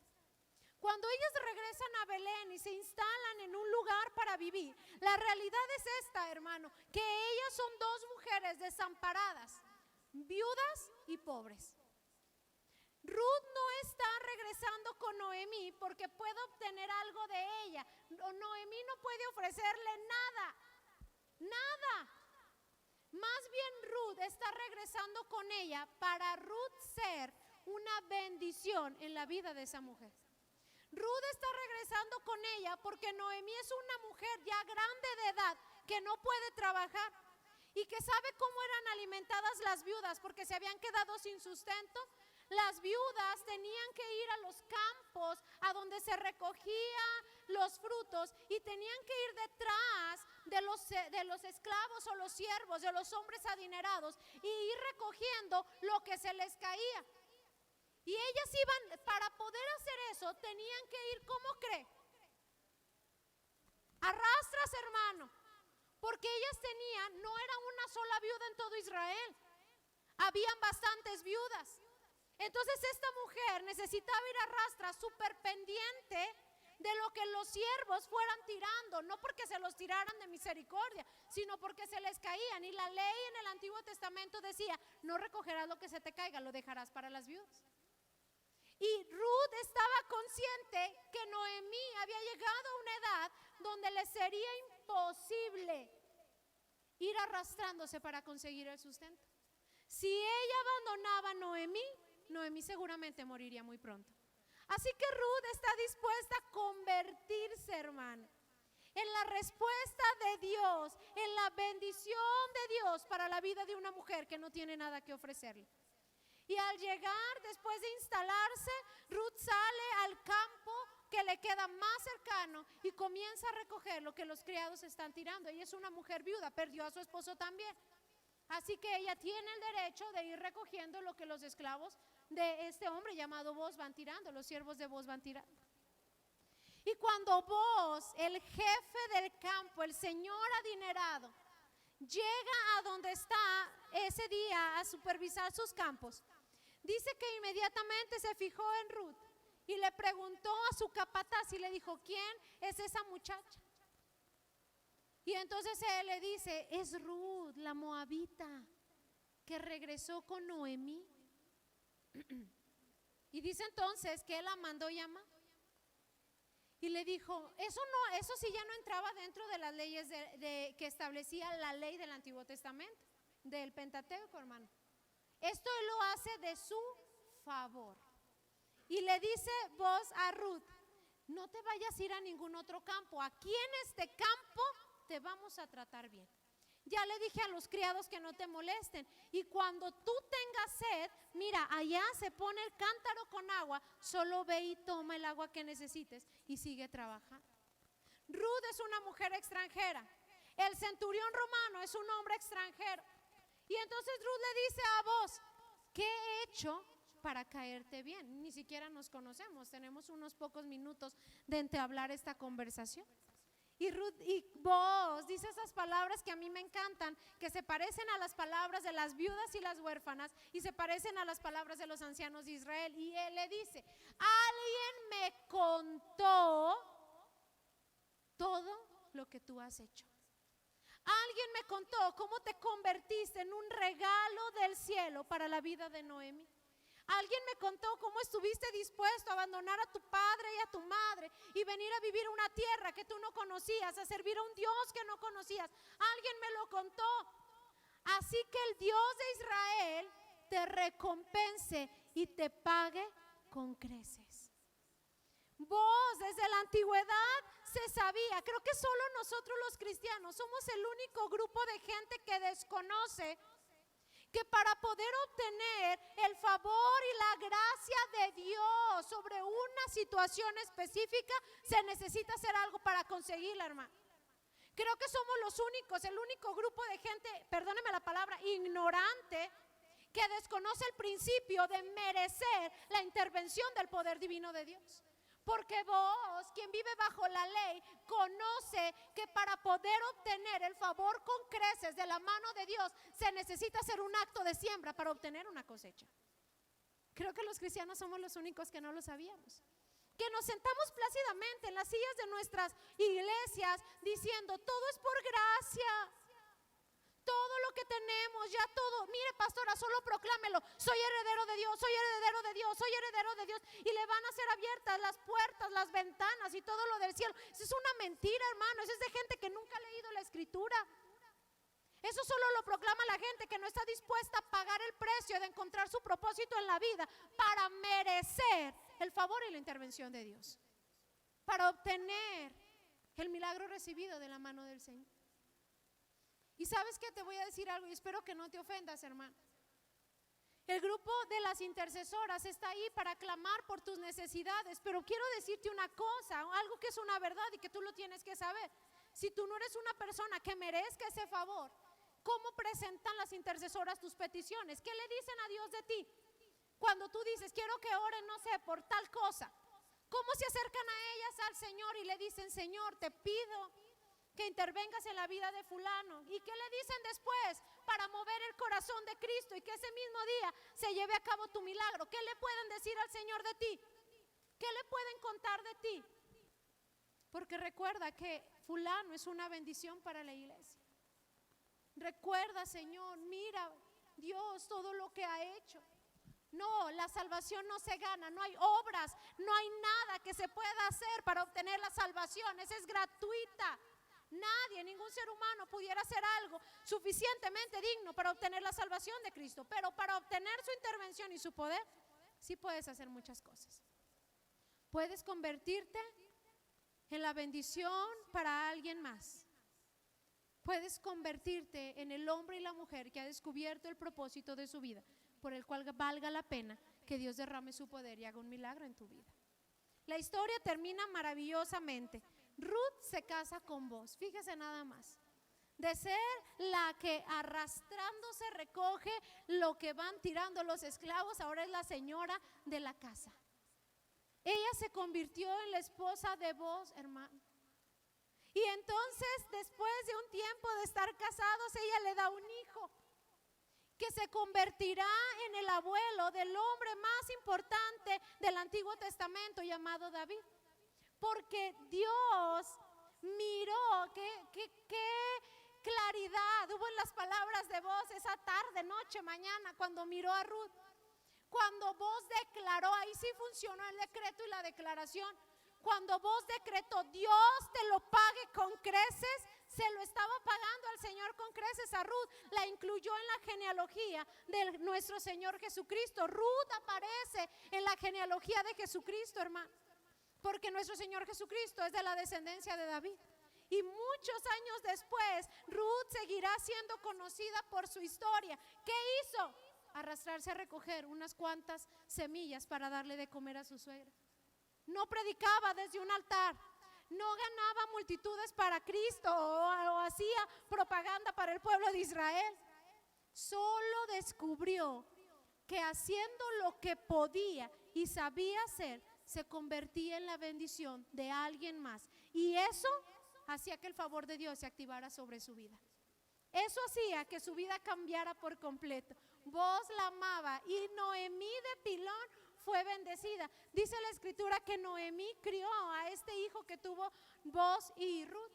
[SPEAKER 1] Cuando ellos regresan a Belén y se instalan en un lugar para vivir, la realidad es esta, hermano, que ellas son dos mujeres desamparadas, viudas y pobres. Ruth no está regresando con Noemí porque puede obtener algo de ella. Noemí no puede ofrecerle nada, nada. Más bien Ruth está regresando con ella para Ruth ser una bendición en la vida de esa mujer. Ruth está regresando con ella porque Noemí es una mujer ya grande de edad que no puede trabajar y que sabe cómo eran alimentadas las viudas porque se habían quedado sin sustento. Las viudas tenían que ir a los campos a donde se recogían los frutos y tenían que ir detrás de los esclavos o los siervos, de los hombres adinerados y ir recogiendo lo que se les caía. Y ellas iban, para poder hacer eso, tenían que ir, ¿cómo cree? Arrastras, hermano, porque ellas tenían, no era una sola viuda en todo Israel, habían bastantes viudas. Entonces esta mujer necesitaba ir a rastras súper pendiente de lo que los siervos fueran tirando, no porque se los tiraran de misericordia, sino porque se les caían. Y la ley en el Antiguo Testamento decía, no recogerás lo que se te caiga, lo dejarás para las viudas. Y Ruth estaba consciente que Noemí había llegado a una edad donde le sería imposible ir arrastrándose para conseguir el sustento. Si ella abandonaba a Noemí seguramente moriría muy pronto. Así que Ruth está dispuesta a convertirse, hermano, en la respuesta de Dios, en la bendición de Dios para la vida de una mujer que no tiene nada que ofrecerle. Y al llegar, después de instalarse, Ruth sale al campo que le queda más cercano y comienza a recoger lo que los criados están tirando. Ella es una mujer viuda, perdió a su esposo también. Así que ella tiene el derecho de ir recogiendo lo que los esclavos de este hombre llamado Boaz van tirando, los siervos de Boaz van tirando. Y cuando vos, el jefe del campo, el señor adinerado, llega a donde está ese día a supervisar sus campos, dice que inmediatamente se fijó en Ruth y le preguntó a su capataz y le dijo, ¿quién es esa muchacha? Y entonces él le dice, es Ruth, la moabita, que regresó con Noemí. Y dice entonces que él la mandó llamar. Y le dijo, eso sí ya no entraba dentro de las leyes que establecía la ley del Antiguo Testamento, del Pentateuco, hermano. Esto él lo hace de su favor. Y le dice vos a Ruth, no te vayas a ir a ningún otro campo, aquí en este campo te vamos a tratar bien. Ya le dije a los criados que no te molesten. Y cuando tú tengas sed, mira, allá se pone el cántaro con agua, solo ve y toma el agua que necesites y sigue trabajando. Ruth es una mujer extranjera. El centurión romano es un hombre extranjero. Y entonces Ruth le dice a vos, ¿qué he hecho para caerte bien? Ni siquiera nos conocemos, tenemos unos pocos minutos de entablar esta conversación. Y Ruth y vos dice esas palabras que a mí me encantan, que se parecen a las palabras de las viudas y las huérfanas y se parecen a las palabras de los ancianos de Israel. Y él le dice, alguien me contó todo lo que tú has hecho. Alguien me contó cómo te convertiste en un regalo del cielo para la vida de Noemí. Alguien me contó cómo estuviste dispuesto a abandonar a tu padre y a tu madre y venir a vivir una tierra que tú no conocías, a servir a un Dios que no conocías. Alguien me lo contó. Así que el Dios de Israel te recompense y te pague con creces. Vos, desde la antigüedad se sabía, creo que solo nosotros los cristianos somos el único grupo de gente que desconoce que para poder obtener el favor y la gracia de Dios sobre una situación específica, se necesita hacer algo para conseguirla, hermano. Creo que somos los únicos, el único grupo de gente, perdóneme la palabra, ignorante, que desconoce el principio de merecer la intervención del poder divino de Dios. Porque vos, quien vive bajo la ley, conoce que para poder obtener el favor con creces de la mano de Dios, se necesita hacer un acto de siembra para obtener una cosecha. Creo que los cristianos somos los únicos que no lo sabíamos. Que nos sentamos plácidamente en las sillas de nuestras iglesias diciendo, todo es por gracia. Todo lo que tenemos, ya todo, mire pastora, solo proclámelo, soy heredero de Dios, soy heredero de Dios, soy heredero de Dios. Y le van a ser abiertas las puertas, las ventanas y todo lo del cielo. Eso es una mentira, hermano, eso es de gente que nunca ha leído la escritura. Eso solo lo proclama la gente que no está dispuesta a pagar el precio de encontrar su propósito en la vida para merecer el favor y la intervención de Dios, para obtener el milagro recibido de la mano del Señor. Y sabes que te voy a decir algo y espero que no te ofendas, hermano. El grupo de las intercesoras está ahí para clamar por tus necesidades, pero quiero decirte una cosa, algo que es una verdad y que tú lo tienes que saber. Si tú no eres una persona que merezca ese favor, ¿cómo presentan las intercesoras tus peticiones? ¿Qué le dicen a Dios de ti? Cuando tú dices, quiero que oren, no sé, por tal cosa, ¿cómo se acercan a ellas al Señor y le dicen, Señor, te pido que intervengas en la vida de fulano? ¿Y qué le dicen después? Para mover el corazón de Cristo y que ese mismo día se lleve a cabo tu milagro. ¿Qué le pueden decir al Señor de ti? ¿Qué le pueden contar de ti? Porque recuerda que fulano es una bendición para la iglesia. Recuerda, Señor, mira, Dios, todo lo que ha hecho. No, la salvación no se gana, no hay obras, no hay nada que se pueda hacer para obtener la salvación, esa es gratuita. Nadie, ningún ser humano pudiera hacer algo suficientemente digno para obtener la salvación de Cristo, pero para obtener su intervención y su poder, sí puedes hacer muchas cosas. Puedes convertirte en la bendición para alguien más. Puedes convertirte en el hombre y la mujer que ha descubierto el propósito de su vida, por el cual valga la pena que Dios derrame su poder y haga un milagro en tu vida. La historia termina maravillosamente. Ruth se casa con vos, fíjese nada más. De ser la que arrastrándose recoge lo que van tirando los esclavos, ahora es la señora de la casa. Ella ella se convirtió en la esposa de Boaz, hermano. Y entonces, después de un tiempo de estar casados, ella le da un hijo que se convertirá en el abuelo del hombre más importante del Antiguo Testamento, llamado David. Porque Dios miró qué claridad hubo en las palabras de Boaz esa tarde, noche, mañana, cuando miró a Ruth. Cuando Boaz declaró, ahí sí funcionó el decreto y la declaración. Cuando Boaz decretó, Dios te lo pague con creces, se lo estaba pagando al Señor con creces a Ruth. La incluyó en la genealogía de nuestro Señor Jesucristo. Ruth aparece en la genealogía de Jesucristo, hermano, porque nuestro Señor Jesucristo es de la descendencia de David. Y muchos años después, Ruth seguirá siendo conocida por su historia. ¿Qué hizo? Arrastrarse a recoger unas cuantas semillas para darle de comer a su suegra. No predicaba desde un altar, no ganaba multitudes para Cristo o hacía propaganda para el pueblo de Israel. Solo descubrió que haciendo lo que podía y sabía hacer, se convertía en la bendición de alguien más. Y eso hacía que el favor de Dios se activara sobre su vida. Eso hacía que su vida cambiara por completo. Boaz la amaba y Noemí de Pilón fue bendecida. Dice la escritura que Noemí crió a este hijo que tuvo Boaz y Ruth.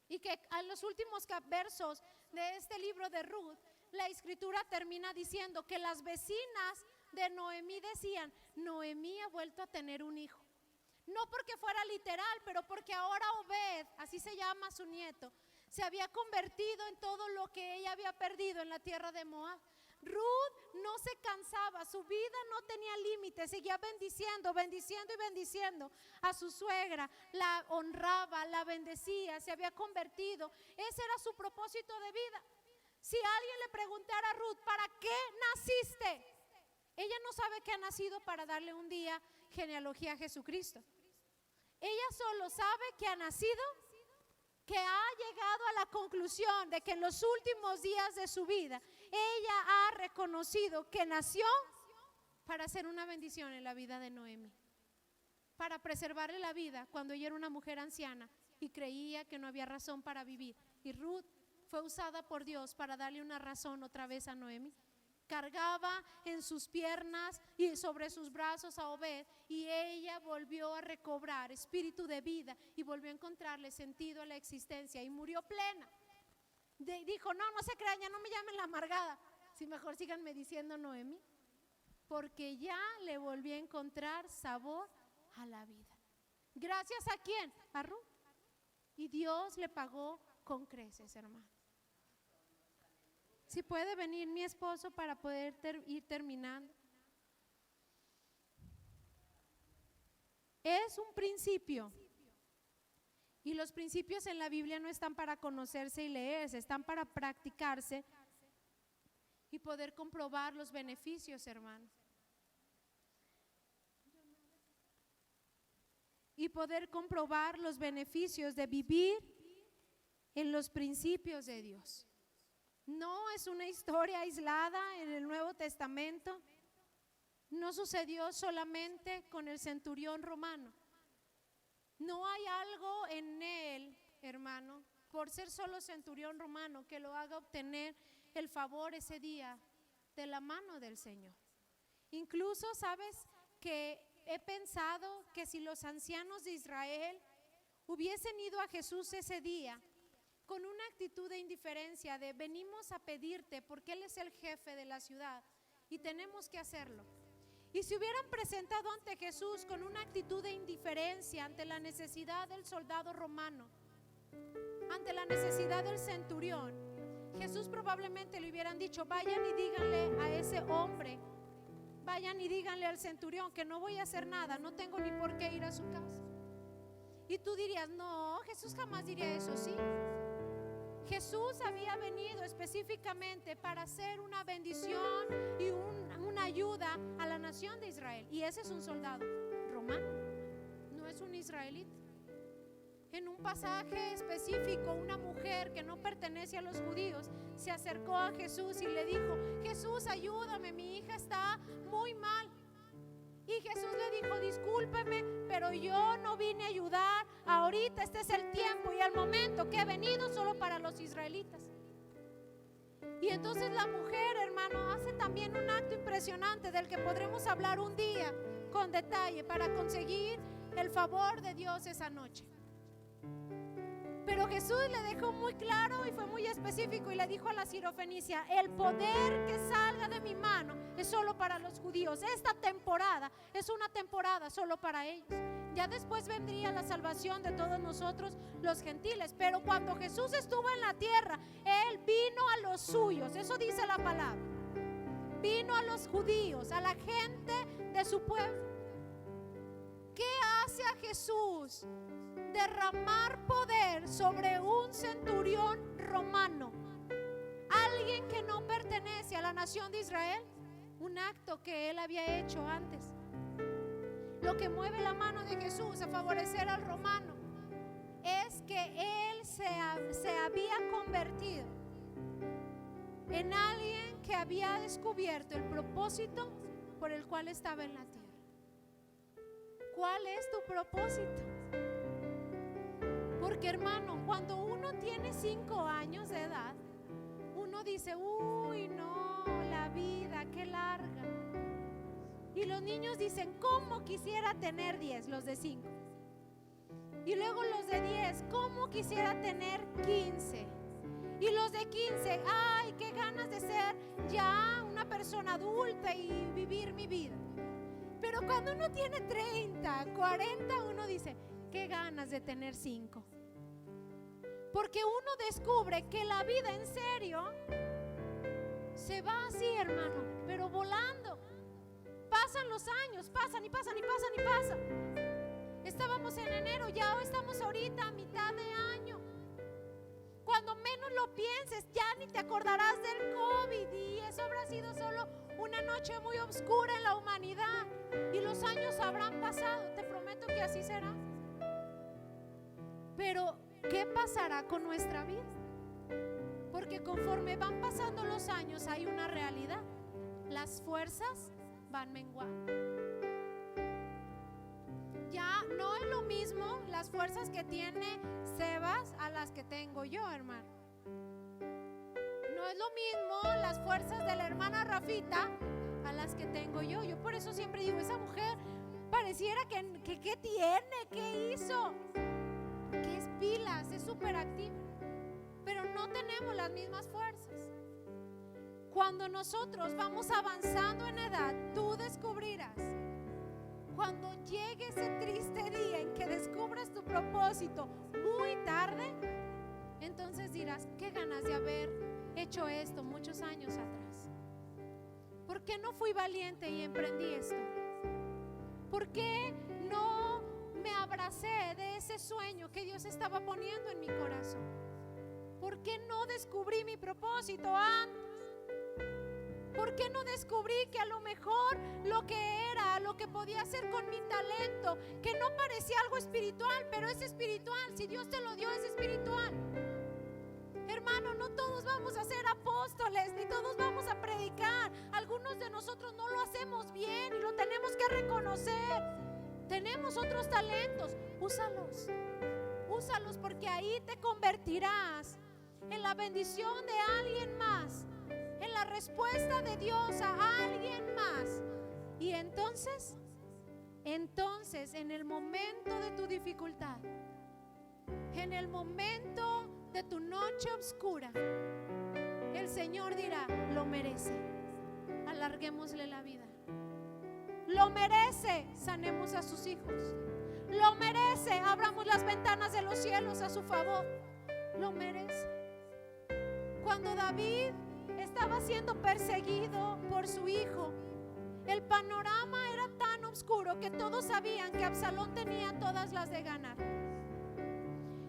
[SPEAKER 1] Y que a los últimos versos de este libro de Ruth, la escritura termina diciendo que las vecinas de Noemí decían: Noemí ha vuelto a tener un hijo. No porque fuera literal, pero porque ahora Obed, así se llama su nieto, se había convertido en todo lo que ella había perdido en la tierra de Moab. Ruth no se cansaba, su vida no tenía límites, seguía bendiciendo y bendiciendo a su suegra, la honraba, la bendecía, se había convertido. Ese era su propósito de vida. Si alguien le preguntara a Ruth, ¿para qué naciste? Ella no sabe que ha nacido para darle un día genealogía a Jesucristo. Ella solo sabe que ha nacido, que ha llegado a la conclusión de que en los últimos días de su vida ella ha reconocido que nació para ser una bendición en la vida de Noemí, para preservarle la vida cuando ella era una mujer anciana y creía que no había razón para vivir. Y Ruth fue usada por Dios para darle una razón otra vez a Noemí. Cargaba en sus piernas y sobre sus brazos a Obed, y ella volvió a recobrar espíritu de vida y volvió a encontrarle sentido a la existencia y murió plena. Dijo: no se crean, ya no me llamen la amargada, si mejor síganme diciendo Noemí, porque ya le volví a encontrar sabor a la vida. ¿Gracias a quién? A Ruth. Y Dios le pagó con creces, hermano. Si puede venir mi esposo para poder ir terminando. Es un principio. Y los principios en la Biblia no están para conocerse y leerse, están para practicarse y poder comprobar los beneficios, hermano. Y poder comprobar los beneficios de vivir en los principios de Dios. No es una historia aislada en el Nuevo Testamento. No sucedió solamente con el centurión romano. No hay algo en él, hermano, por ser solo centurión romano, que lo haga obtener el favor ese día de la mano del Señor. Incluso, ¿sabes que he pensado que si los ancianos de Israel hubiesen ido a Jesús ese día con una actitud de indiferencia, de venimos a pedirte porque Él es el jefe de la ciudad y tenemos que hacerlo, y si hubieran presentado ante Jesús con una actitud de indiferencia ante la necesidad del soldado romano, ante la necesidad del centurión, Jesús probablemente le hubieran dicho: vayan y díganle a ese hombre, vayan y díganle al centurión que no voy a hacer nada, no tengo ni por qué ir a su casa. Y tú dirías: no, Jesús jamás diría eso. Sí, Jesús había venido específicamente para hacer una bendición y una ayuda a la nación de Israel. Y ese es un soldado romano, no es un israelita. En un pasaje específico, una mujer que no pertenece a los judíos se acercó a Jesús y le dijo: Jesús, ayúdame, mi hija está muy mal. Y Jesús le dijo: discúlpeme, pero yo no vine a ayudar. Ahorita este es el tiempo y el momento que he venido solo para los israelitas. Y entonces la mujer, hermano, hace también un acto impresionante del que podremos hablar un día con detalle para conseguir el favor de Dios esa noche. Pero Jesús le dejó muy claro y fue muy específico y le dijo a la sirofenicia: el poder que salga de mi mano es solo para los judíos. Esta temporada es una temporada solo para ellos. Ya después vendría la salvación de todos nosotros los gentiles. Pero cuando Jesús estuvo en la tierra, Él vino a los suyos. Eso dice la palabra. Vino a los judíos, a la gente de su pueblo. ¿Qué hace a Jesús? Derramar poder sobre un centurión romano, alguien que no pertenece a la nación de Israel, un acto que él había hecho antes. Lo que mueve la mano de Jesús a favorecer al romano es que él se había convertido en alguien que había descubierto el propósito por el cual estaba en la tierra. ¿Cuál es tu propósito? Porque, hermano, cuando uno tiene 5 años de edad, uno dice: uy, no, la vida, qué larga. Y los niños dicen: ¿cómo quisiera tener 10? Los de 5. Y luego los de 10: ¿cómo quisiera tener 15? Y los de 15: ay, qué ganas de ser ya una persona adulta y vivir mi vida. Pero cuando uno tiene 30, 40, uno dice: qué ganas de tener 5. Porque uno descubre que la vida en serio se va así, hermano, pero volando. Pasan los años, pasan y pasan y pasan y pasan. Estábamos en enero, ya estamos ahorita a mitad de año. Cuando menos lo pienses, ya ni te acordarás del COVID, y eso habrá sido solo una noche muy oscura en la humanidad. Y los años habrán pasado, te prometo que así será. Pero ¿qué pasará con nuestra vida? Porque conforme van pasando los años hay una realidad: las fuerzas van menguando. Ya no es lo mismo las fuerzas que tiene Sebas a las que tengo yo, hermano. No es lo mismo las fuerzas de la hermana Rafita a las que tengo yo. Yo por eso siempre digo: esa mujer pareciera que ¿qué tiene? ¿Qué hizo? Que es pilas, es súper activa. Pero no tenemos las mismas fuerzas. Cuando nosotros vamos avanzando en edad, tú descubrirás, cuando llegue ese triste día en que descubras tu propósito muy tarde, entonces dirás: qué ganas de haber hecho esto muchos años atrás. ¿Por qué no fui valiente y emprendí esto? ¿Por qué no me abracé de ese sueño que Dios estaba poniendo en mi corazón? ¿Por qué no descubrí mi propósito antes? ¿Por qué no descubrí que a lo mejor lo que era, lo que podía hacer con mi talento, que no parecía algo espiritual, pero es espiritual? Si Dios te lo dio, es espiritual. Hermano, no todos vamos a ser apóstoles, ni todos vamos a predicar. Algunos de nosotros no lo hacemos bien y lo tenemos que reconocer. Tenemos otros talentos, úsalos. Úsalos, porque ahí te convertirás en la bendición de alguien más, en la respuesta de Dios a alguien más. Y entonces en el momento de tu dificultad, en el momento de tu noche oscura, el Señor dirá: lo merece, alarguémosle la vida. Lo merece, sanemos a sus hijos. Lo merece, abramos las ventanas de los cielos a su favor. Lo merece. Cuando David estaba siendo perseguido por su hijo, el panorama era tan oscuro que todos sabían que Absalón tenía todas las de ganar.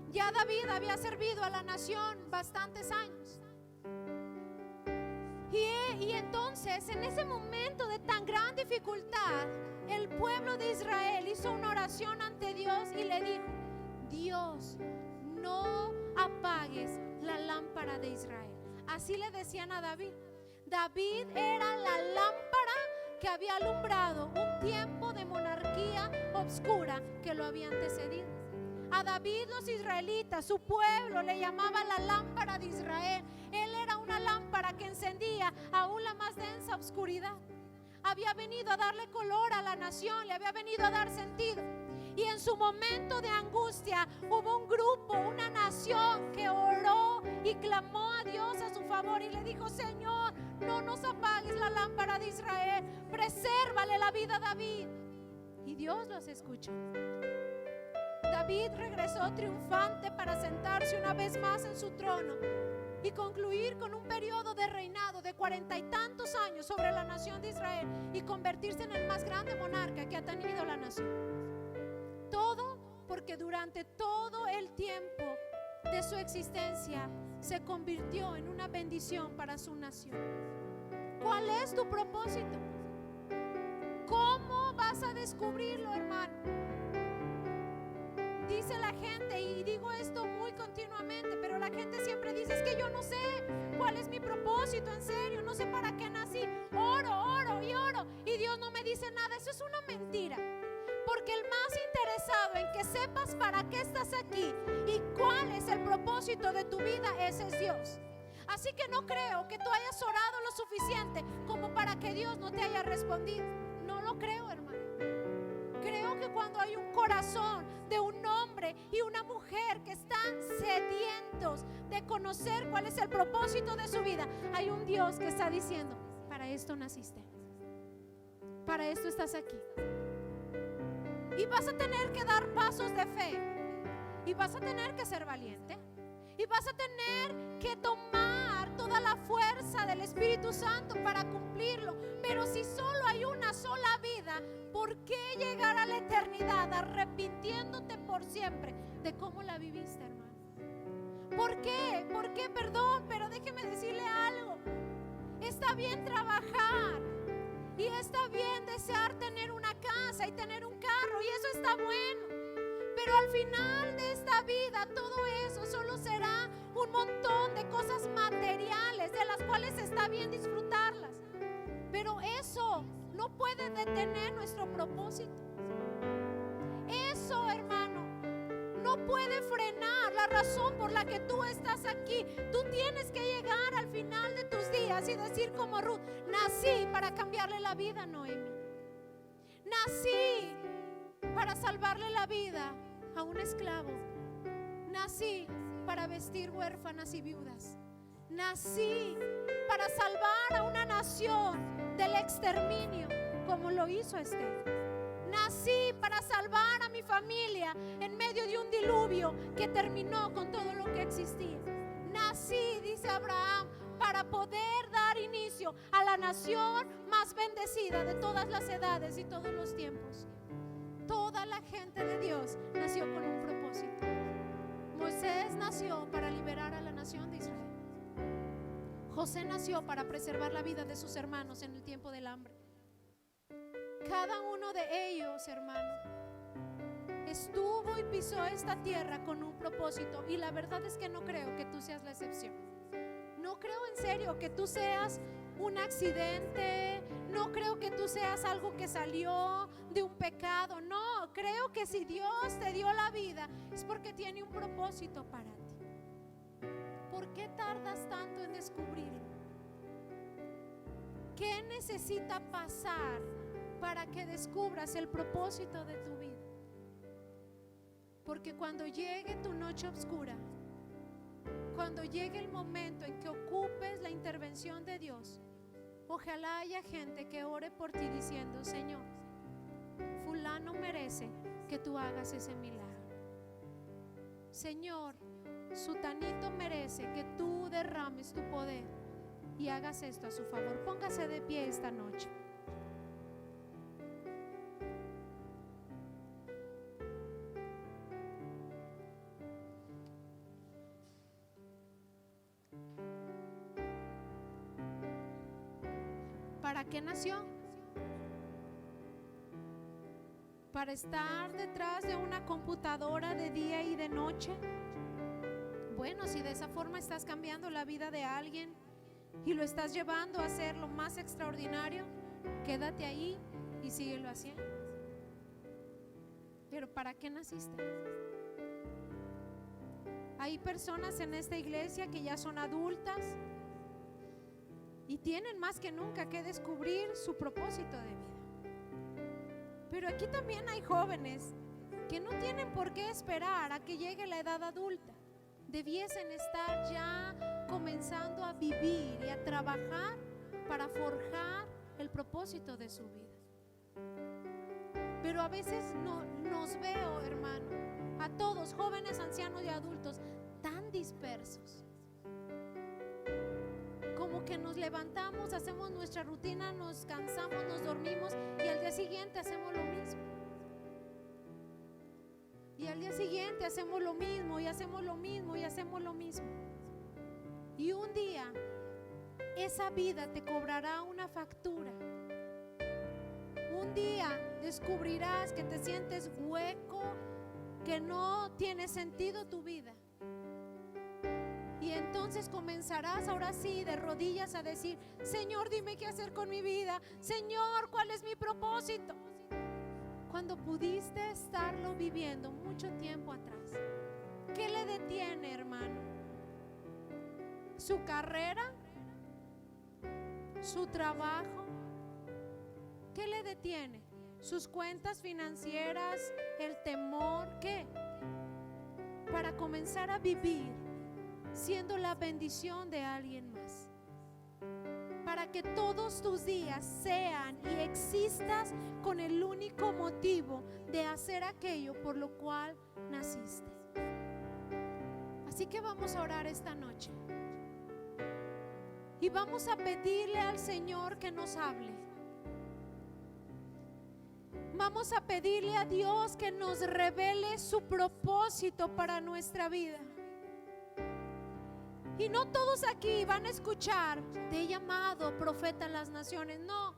[SPEAKER 1] Ya David había servido a la nación bastantes años. Y entonces, en ese momento de tan gran dificultad, el pueblo de Israel hizo una oración ante Dios y le dijo: Dios, no apagues la lámpara de Israel. Así le decían a David. David era la lámpara que había alumbrado un tiempo de monarquía sequía oscura que lo había antecedido. A David los israelitas, su pueblo, le llamaba la lámpara de Israel. Él era una lámpara que encendía aún la más densa oscuridad. Había venido a darle color a la nación, le había venido a dar sentido. Y en su momento de angustia hubo un grupo, una nación que oró y clamó a Dios a su favor y le dijo: Señor, no nos apagues la lámpara de Israel, presérvale la vida a David. Y Dios los escuchó. David regresó triunfante para sentarse una vez más en su trono y concluir con un periodo de reinado de 40 y tantos años sobre la nación de Israel y convertirse en el más grande monarca que ha tenido la nación. Todo porque durante todo el tiempo de su existencia se convirtió en una bendición para su nación. ¿Cuál es tu propósito? ¿Cómo vas a descubrirlo, hermano? Dice la gente, y digo esto muy continuamente, pero la gente siempre dice: es que yo no sé cuál es mi propósito, en serio, no sé para qué nací. Oro y Dios no me dice nada. Eso es una mentira, porque el más interesado en que sepas para qué estás aquí y cuál es el propósito de tu vida, ese es Dios. Así que no creo que tú hayas orado lo suficiente como para que Dios no te haya respondido. No lo creo, hermano. Creo que cuando hay un corazón de un hombre y una mujer que están sedientos de conocer cuál es el propósito de su vida, hay un Dios que está diciendo: para esto naciste, para esto estás aquí. Y vas a tener que dar pasos de fe, y vas a tener que ser valiente, y vas a tener que tomar toda la fuerza del Espíritu Santo para cumplirlo. Pero si solo hay una sola vida, ¿por qué llegar a la eternidad arrepintiéndote por siempre de cómo la viviste, hermano? ¿Por qué? ¿Por qué? Perdón, pero déjeme decirle algo. Está bien trabajar y está bien desear tener una casa y tener un carro, y eso está bueno. Pero al final de esta vida todo eso solo será un montón de cosas materiales de las cuales está bien disfrutarlas. Pero eso no puede detener nuestro propósito. Eso, hermano, no puede frenar la razón por la que tú estás aquí. Tú tienes que llegar al final de tus días y decir como Ruth: nací para cambiarle la vida a Noemi. Nací para salvarle la vida a un esclavo. Nací para vestir huérfanas y viudas. Nací para salvar a una nación del exterminio, como lo hizo Esther. Nací para salvar a mi familia en medio de un diluvio que terminó con todo lo que existía. Nací, dice Abraham, para poder dar inicio a la nación más bendecida de todas las edades y todos los tiempos. Toda la gente de Dios nació con un propósito. Moisés nació para liberar a la nación de Israel. José nació para preservar la vida de sus hermanos en el tiempo del hambre. Cada uno de ellos, hermano, estuvo y pisó esta tierra con un propósito. Y la verdad es que no creo que tú seas la excepción. No creo en serio que tú seas un accidente. No creo que tú seas algo que salió de un pecado. No, creo que si Dios te dio la vida es porque tiene un propósito para ti. ¿Por qué tardas tanto en descubrirlo? ¿Qué necesita pasar para que descubras el propósito de tu vida? Porque cuando llegue tu noche oscura, cuando llegue el momento en que ocupes la intervención de Dios, ojalá haya gente que ore por ti diciendo: Señor, fulano merece que tú hagas ese milagro. Señor, sutanito merece que tú derrames tu poder y hagas esto a su favor. Póngase de pie esta noche. ¿Para qué nació? ¿Para estar detrás de una computadora de día y de noche? Bueno, si de esa forma estás cambiando la vida de alguien y lo estás llevando a ser lo más extraordinario, quédate ahí y síguelo haciendo. Pero ¿para qué naciste? Hay personas en esta iglesia que ya son adultas y tienen más que nunca que descubrir su propósito de vida. Pero aquí también hay jóvenes que no tienen por qué esperar a que llegue la edad adulta. Debiesen estar ya comenzando a vivir y a trabajar para forjar el propósito de su vida. Pero a veces no nos veo, hermano, a todos, jóvenes, ancianos y adultos, tan dispersos. Como que nos levantamos, hacemos nuestra rutina, nos cansamos, nos dormimos y al día siguiente hacemos lo mismo. Y al día siguiente hacemos lo mismo y hacemos lo mismo y hacemos lo mismo. Y un día esa vida te cobrará una factura. Un día descubrirás que te sientes hueco, que no tiene sentido tu vida. Y entonces comenzarás ahora sí de rodillas a decir: Señor, dime qué hacer con mi vida. Señor, ¿cuál es mi propósito? Cuando pudiste estarlo viviendo mucho tiempo atrás. ¿Qué le detiene, hermano? ¿Su carrera? ¿Su trabajo? ¿Qué le detiene? ¿Sus cuentas financieras? ¿El temor? ¿Qué? Para comenzar a vivir siendo la bendición de alguien más. Para que todos tus días sean y existas con el único motivo de hacer aquello por lo cual naciste. Así que vamos a orar esta noche y vamos a pedirle al Señor que nos hable. Vamos a pedirle a Dios que nos revele su propósito para nuestra vida. Y no todos aquí van a escuchar: te he llamado profeta a las naciones. No.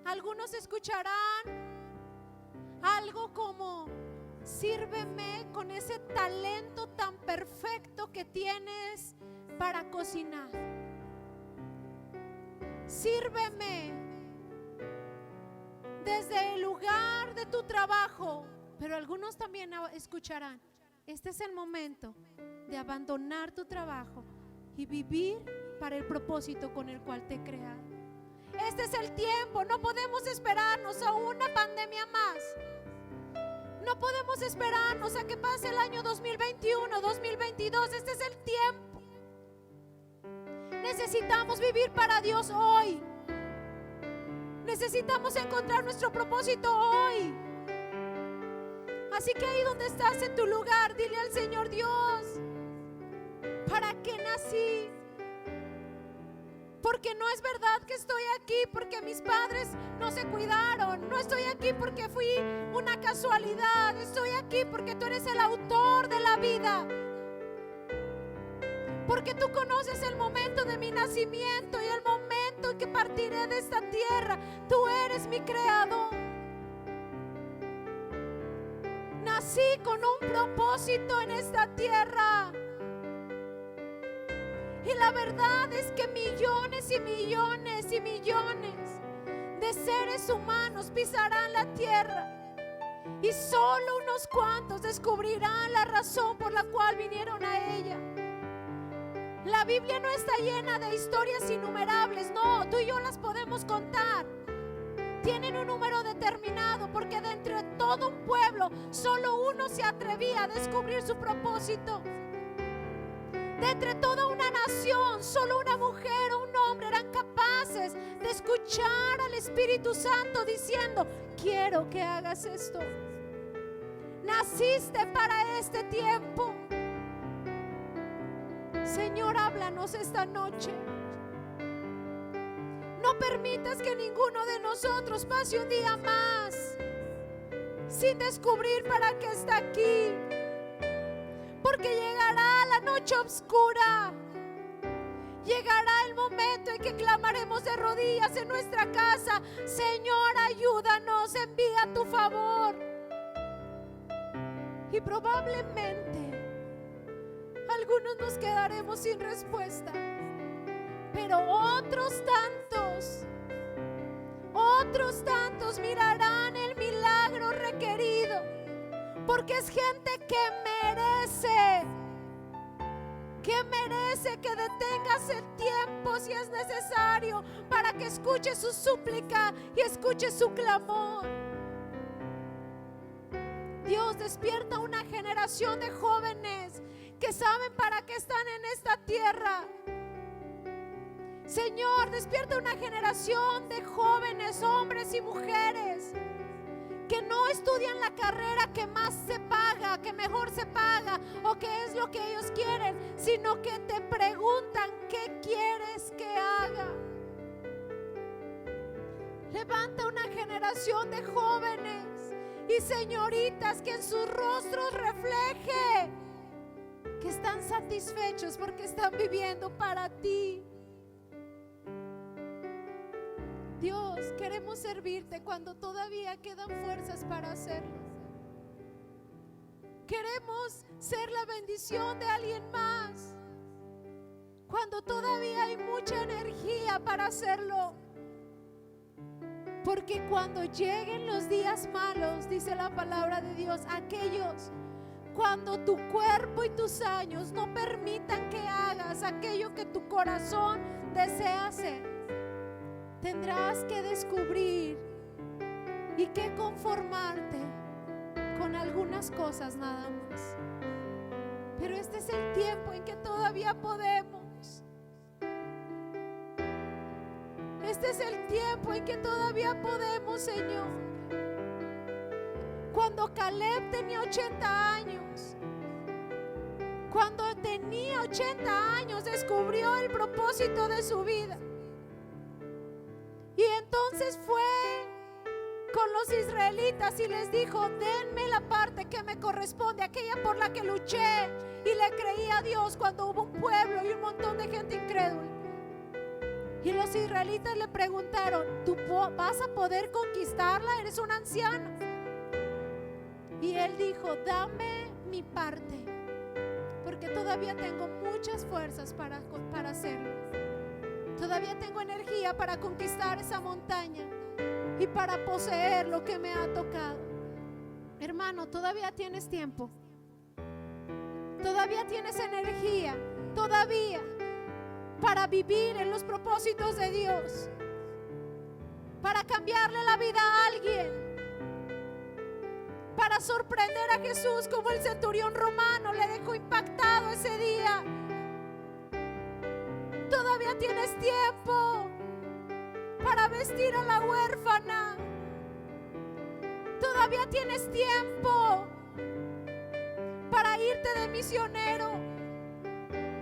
[SPEAKER 1] Algunos escucharán algo como: sírveme con ese talento tan perfecto que tienes para cocinar. Sírveme desde el lugar de tu trabajo. Pero algunos también escucharán: este es el momento de abandonar tu trabajo y vivir para el propósito con el cual te he creado. Este es el tiempo. No podemos esperarnos a una pandemia más. No podemos esperarnos a que pase el año 2021, 2022. Este es el tiempo. Necesitamos vivir para Dios hoy. Necesitamos encontrar nuestro propósito hoy. Así que ahí donde estás en tu lugar, dile al Señor: Dios, ¿para qué nací? Porque no es verdad que estoy aquí porque mis padres no se cuidaron. No estoy aquí porque fui una casualidad. Estoy aquí porque tú eres el autor de la vida. Porque tú conoces el momento de mi nacimiento y el momento en que partiré de esta tierra. Tú eres mi creador. Nací con un propósito en esta tierra. Y la verdad es que millones y millones y millones de seres humanos pisarán la tierra. Y solo unos cuantos descubrirán la razón por la cual vinieron a ella. La Biblia no está llena de historias innumerables. No, tú y yo las podemos contar. Tienen un número determinado, porque de entre todo un pueblo solo uno se atrevía a descubrir su propósito. De entre toda una nación, solo una mujer o un hombre eran capaces de escuchar al Espíritu Santo diciendo: quiero que hagas esto. Naciste para este tiempo. Señor, háblanos esta noche. No permitas que ninguno de nosotros pase un día más sin descubrir para qué está aquí. Porque llegará la noche oscura. Llegará el momento en que clamaremos de rodillas en nuestra casa: Señor, ayúdanos, envía tu favor. Y probablemente algunos nos quedaremos sin respuesta, pero otros tantos mirarán el milagro requerido porque es gente que merece que detengas el tiempo si es necesario para que escuche su súplica y escuche su clamor. Dios, despierta una generación de jóvenes que saben para qué están en esta tierra. Señor, despierta una generación de jóvenes, hombres y mujeres que no estudian la carrera que más se paga, que mejor se paga o que es lo que ellos quieren, sino que te preguntan: ¿qué quieres que haga? Levanta una generación de jóvenes y señoritas que en sus rostros refleje que están satisfechos porque están viviendo para ti. Dios, queremos servirte cuando todavía quedan fuerzas para hacerlo. Queremos ser la bendición de alguien más cuando todavía hay mucha energía para hacerlo. Porque cuando lleguen los días malos, dice la palabra de Dios, cuando tu cuerpo y tus años no permitan que hagas aquello que tu corazón desea hacer, tendrás que descubrir y que conformarte con algunas cosas nada más. Pero este es el tiempo en que todavía podemos. Este es el tiempo en que todavía podemos, Señor. Cuando Caleb tenía 80 años, descubrió el propósito de su vida. Y entonces fue con los israelitas y les dijo: denme la parte que me corresponde, aquella por la que luché y le creí a Dios cuando hubo un pueblo y un montón de gente incrédula. Y los israelitas le preguntaron: ¿tú vas a poder conquistarla? Eres un anciano. Y él dijo: dame mi parte, porque todavía tengo muchas fuerzas para hacerlo. Todavía tengo energía para conquistar esa montaña y para poseer lo que me ha tocado. Hermano, todavía tienes tiempo. Todavía tienes energía. Todavía para vivir en los propósitos de Dios. Para cambiarle la vida a alguien. Para sorprender a Jesús como el centurión romano le dejó impactado ese día. Todavía tienes tiempo para vestir a la huérfana. Todavía tienes tiempo para irte de misionero.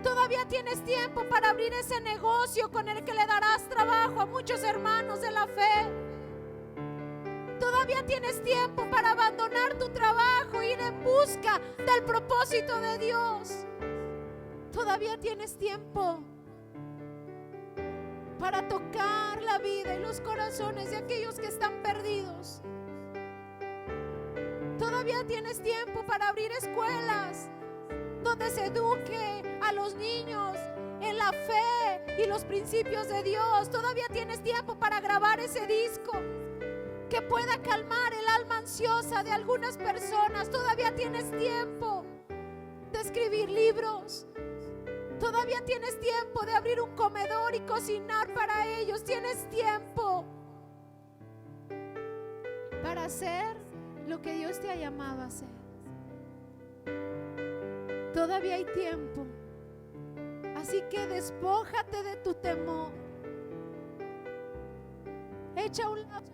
[SPEAKER 1] Todavía tienes tiempo para abrir ese negocio con el que le darás trabajo a muchos hermanos de la fe. Todavía tienes tiempo para abandonar tu trabajo e ir en busca del propósito de Dios. Todavía tienes tiempo para tocar la vida y los corazones de aquellos que están perdidos. Todavía tienes tiempo para abrir escuelas donde se eduque a los niños en la fe y los principios de Dios. Todavía tienes tiempo para grabar ese disco que pueda calmar el alma ansiosa de algunas personas. Todavía tienes tiempo de escribir libros. Todavía tienes tiempo de abrir un comedor y cocinar para ellos. Tienes tiempo para hacer lo que Dios te ha llamado a hacer. Todavía hay tiempo. Así que despójate de tu temor. Echa un lado.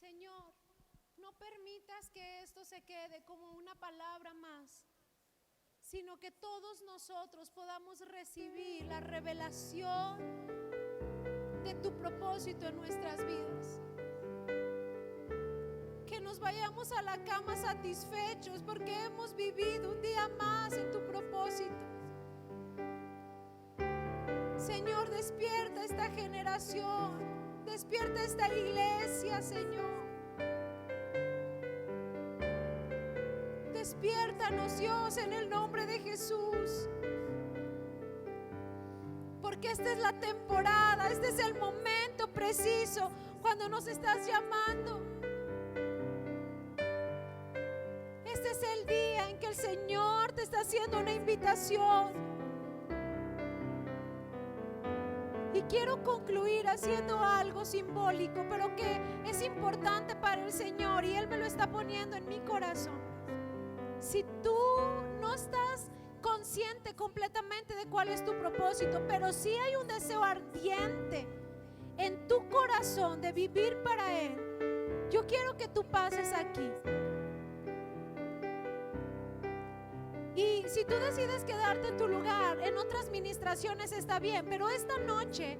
[SPEAKER 1] Señor, no permitas que esto se quede como una palabra más, sino que todos nosotros podamos recibir la revelación de de tu propósito en nuestras vidas. Que nos vayamos a la cama satisfechos porque hemos vivido un día más en tu propósito. Señor, despierta esta generación, despierta esta iglesia, Señor. Despiértanos, Dios, en el nombre de Jesús. Porque esta es la temporada, este es el momento preciso cuando nos estás llamando. Este es el día en que el Señor te está haciendo una invitación. Y quiero concluir haciendo algo simbólico, pero que es importante para el Señor y Él me lo está poniendo en mi corazón. Si tú no estás consciente completamente de cuál es tu propósito, pero sí hay un deseo ardiente en tu corazón de vivir para Él, yo quiero que tú pases aquí. Y si tú decides quedarte en tu lugar, en otras ministraciones está bien, pero esta noche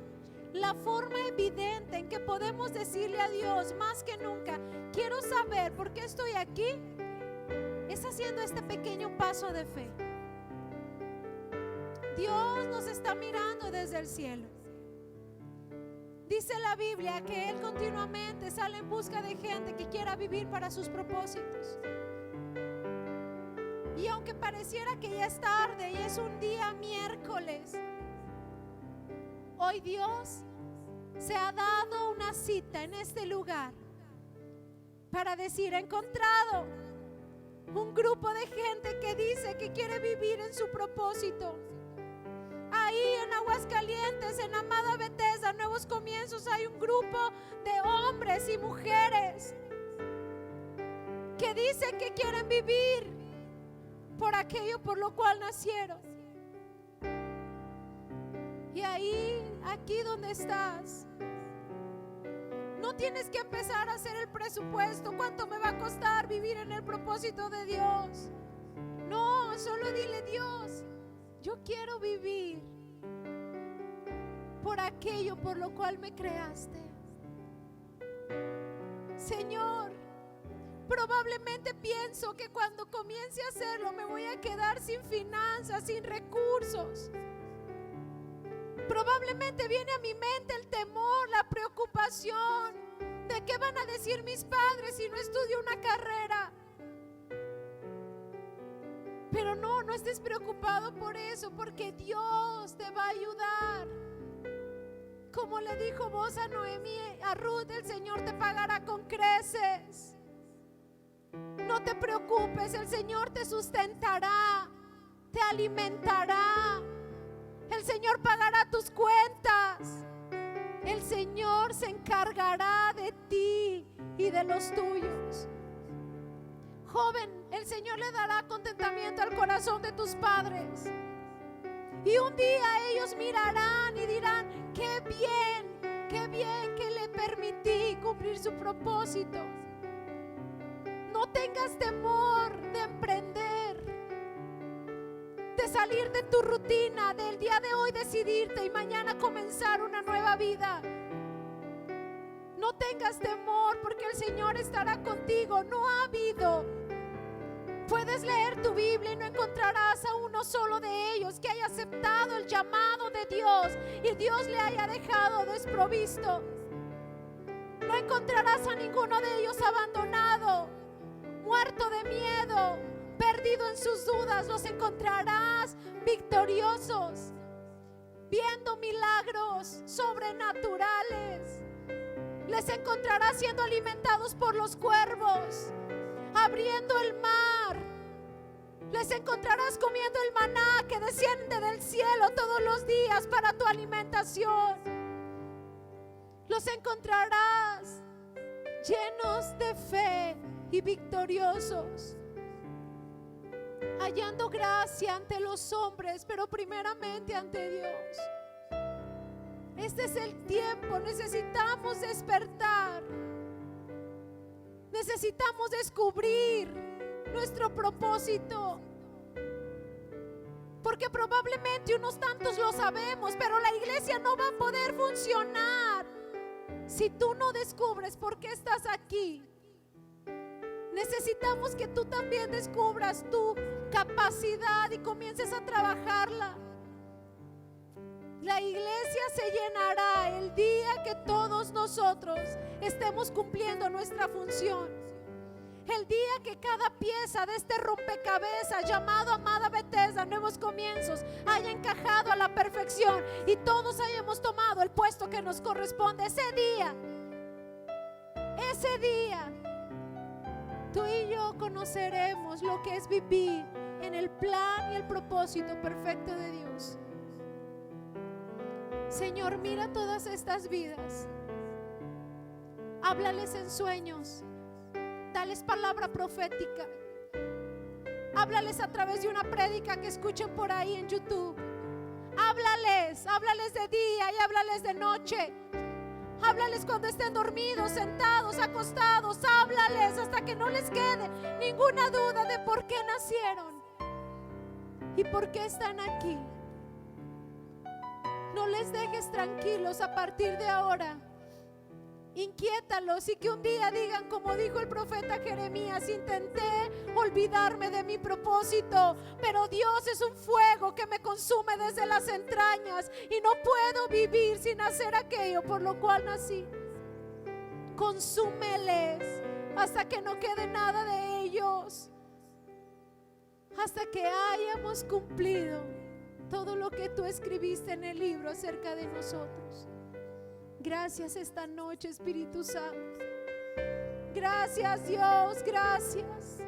[SPEAKER 1] la forma evidente en que podemos decirle a Dios más que nunca, quiero saber por qué estoy aquí, es haciendo este pequeño paso de fe. Dios nos está mirando desde el cielo. Dice la Biblia que Él continuamente sale en busca de gente que quiera vivir para sus propósitos. Y aunque pareciera que ya es tarde y es un día miércoles, hoy Dios se ha dado una cita en este lugar para decir: he encontrado un grupo de gente que dice que quiere vivir en su propósito. Ahí en Aguascalientes, en Amada Bethesda, Nuevos Comienzos, hay un grupo de hombres y mujeres que dicen que quieren vivir por aquello por lo cual nacieron. Y ahí, aquí donde estás, no tienes que empezar a hacer el presupuesto. ¿Cuánto me va a costar vivir en el propósito de Dios? No, solo dile: Dios, yo quiero vivir por aquello por lo cual me creaste. Señor, probablemente pienso que cuando comience a hacerlo me voy a quedar sin finanzas, sin recursos. Probablemente viene a mi mente el temor, la preocupación de qué van a decir mis padres si no estudio una carrera. Pero no estés preocupado por eso, porque Dios te va a ayudar. Como le dijo vos a Noemí, a Ruth, el Señor te pagará con creces. No te preocupes, el Señor te sustentará, te alimentará. El Señor pagará tus cuentas. El Señor se encargará de ti y de los tuyos. Joven, el Señor le dará contentamiento al corazón de tus padres. Y un día ellos mirarán y dirán: qué bien que le permití cumplir su propósito. No tengas temor de emprender, de salir de tu rutina, del día de hoy decidirte y mañana comenzar una nueva vida. No tengas temor, porque el Señor estará contigo. No ha habido. Puedes leer tu Biblia y no encontrarás a uno solo de ellos que haya aceptado el llamado de Dios y Dios le haya dejado desprovisto. No encontrarás a ninguno de ellos abandonado, muerto de miedo, perdido en sus dudas. Los encontrarás victoriosos, viendo milagros sobrenaturales. Les encontrarás siendo alimentados por los cuervos, abriendo el mar. Les encontrarás comiendo el maná que desciende del cielo todos los días para tu alimentación. Los encontrarás llenos de fe y victoriosos, hallando gracia ante los hombres, pero primeramente ante Dios. Este es el tiempo. Necesitamos despertar. Necesitamos descubrir nuestro propósito, porque probablemente unos tantos lo sabemos, pero la iglesia no va a poder funcionar Si tú no descubres por qué estás aquí, necesitamos que tú también descubras tu capacidad y comiences a trabajarla. La iglesia se llenará el día que todos nosotros estemos cumpliendo nuestra función. El día que cada pieza de este rompecabezas llamado Amada Bethesda Nuevos Comienzos haya encajado a la perfección y todos hayamos tomado el puesto que nos corresponde. Ese día, tú y yo conoceremos lo que es vivir en el plan y el propósito perfecto de Dios. Señor, mira todas estas vidas. Háblales en sueños. Dales palabra profética. Háblales a través de una prédica que escuchen por ahí en YouTube. Háblales de día y háblales de noche. Háblales cuando estén dormidos, sentados, acostados. Háblales hasta que no les quede ninguna duda de por qué nacieron y por qué están aquí. No les dejes tranquilos a partir de ahora. Inquiétalos y que un día digan como dijo el profeta Jeremías: intenté olvidarme de mi propósito, pero Dios es un fuego que me consume desde las entrañas y no puedo vivir sin hacer aquello por lo cual nací. Consúmeles hasta que no quede nada de ellos, hasta que hayamos cumplido todo lo que tú escribiste en el libro acerca de nosotros. Gracias esta noche, Espíritu Santo. Gracias, Dios, gracias.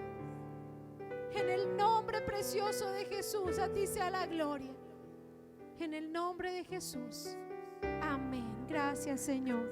[SPEAKER 1] En el nombre precioso de Jesús, a ti sea la gloria. En el nombre de Jesús. Amén. Gracias, Señor.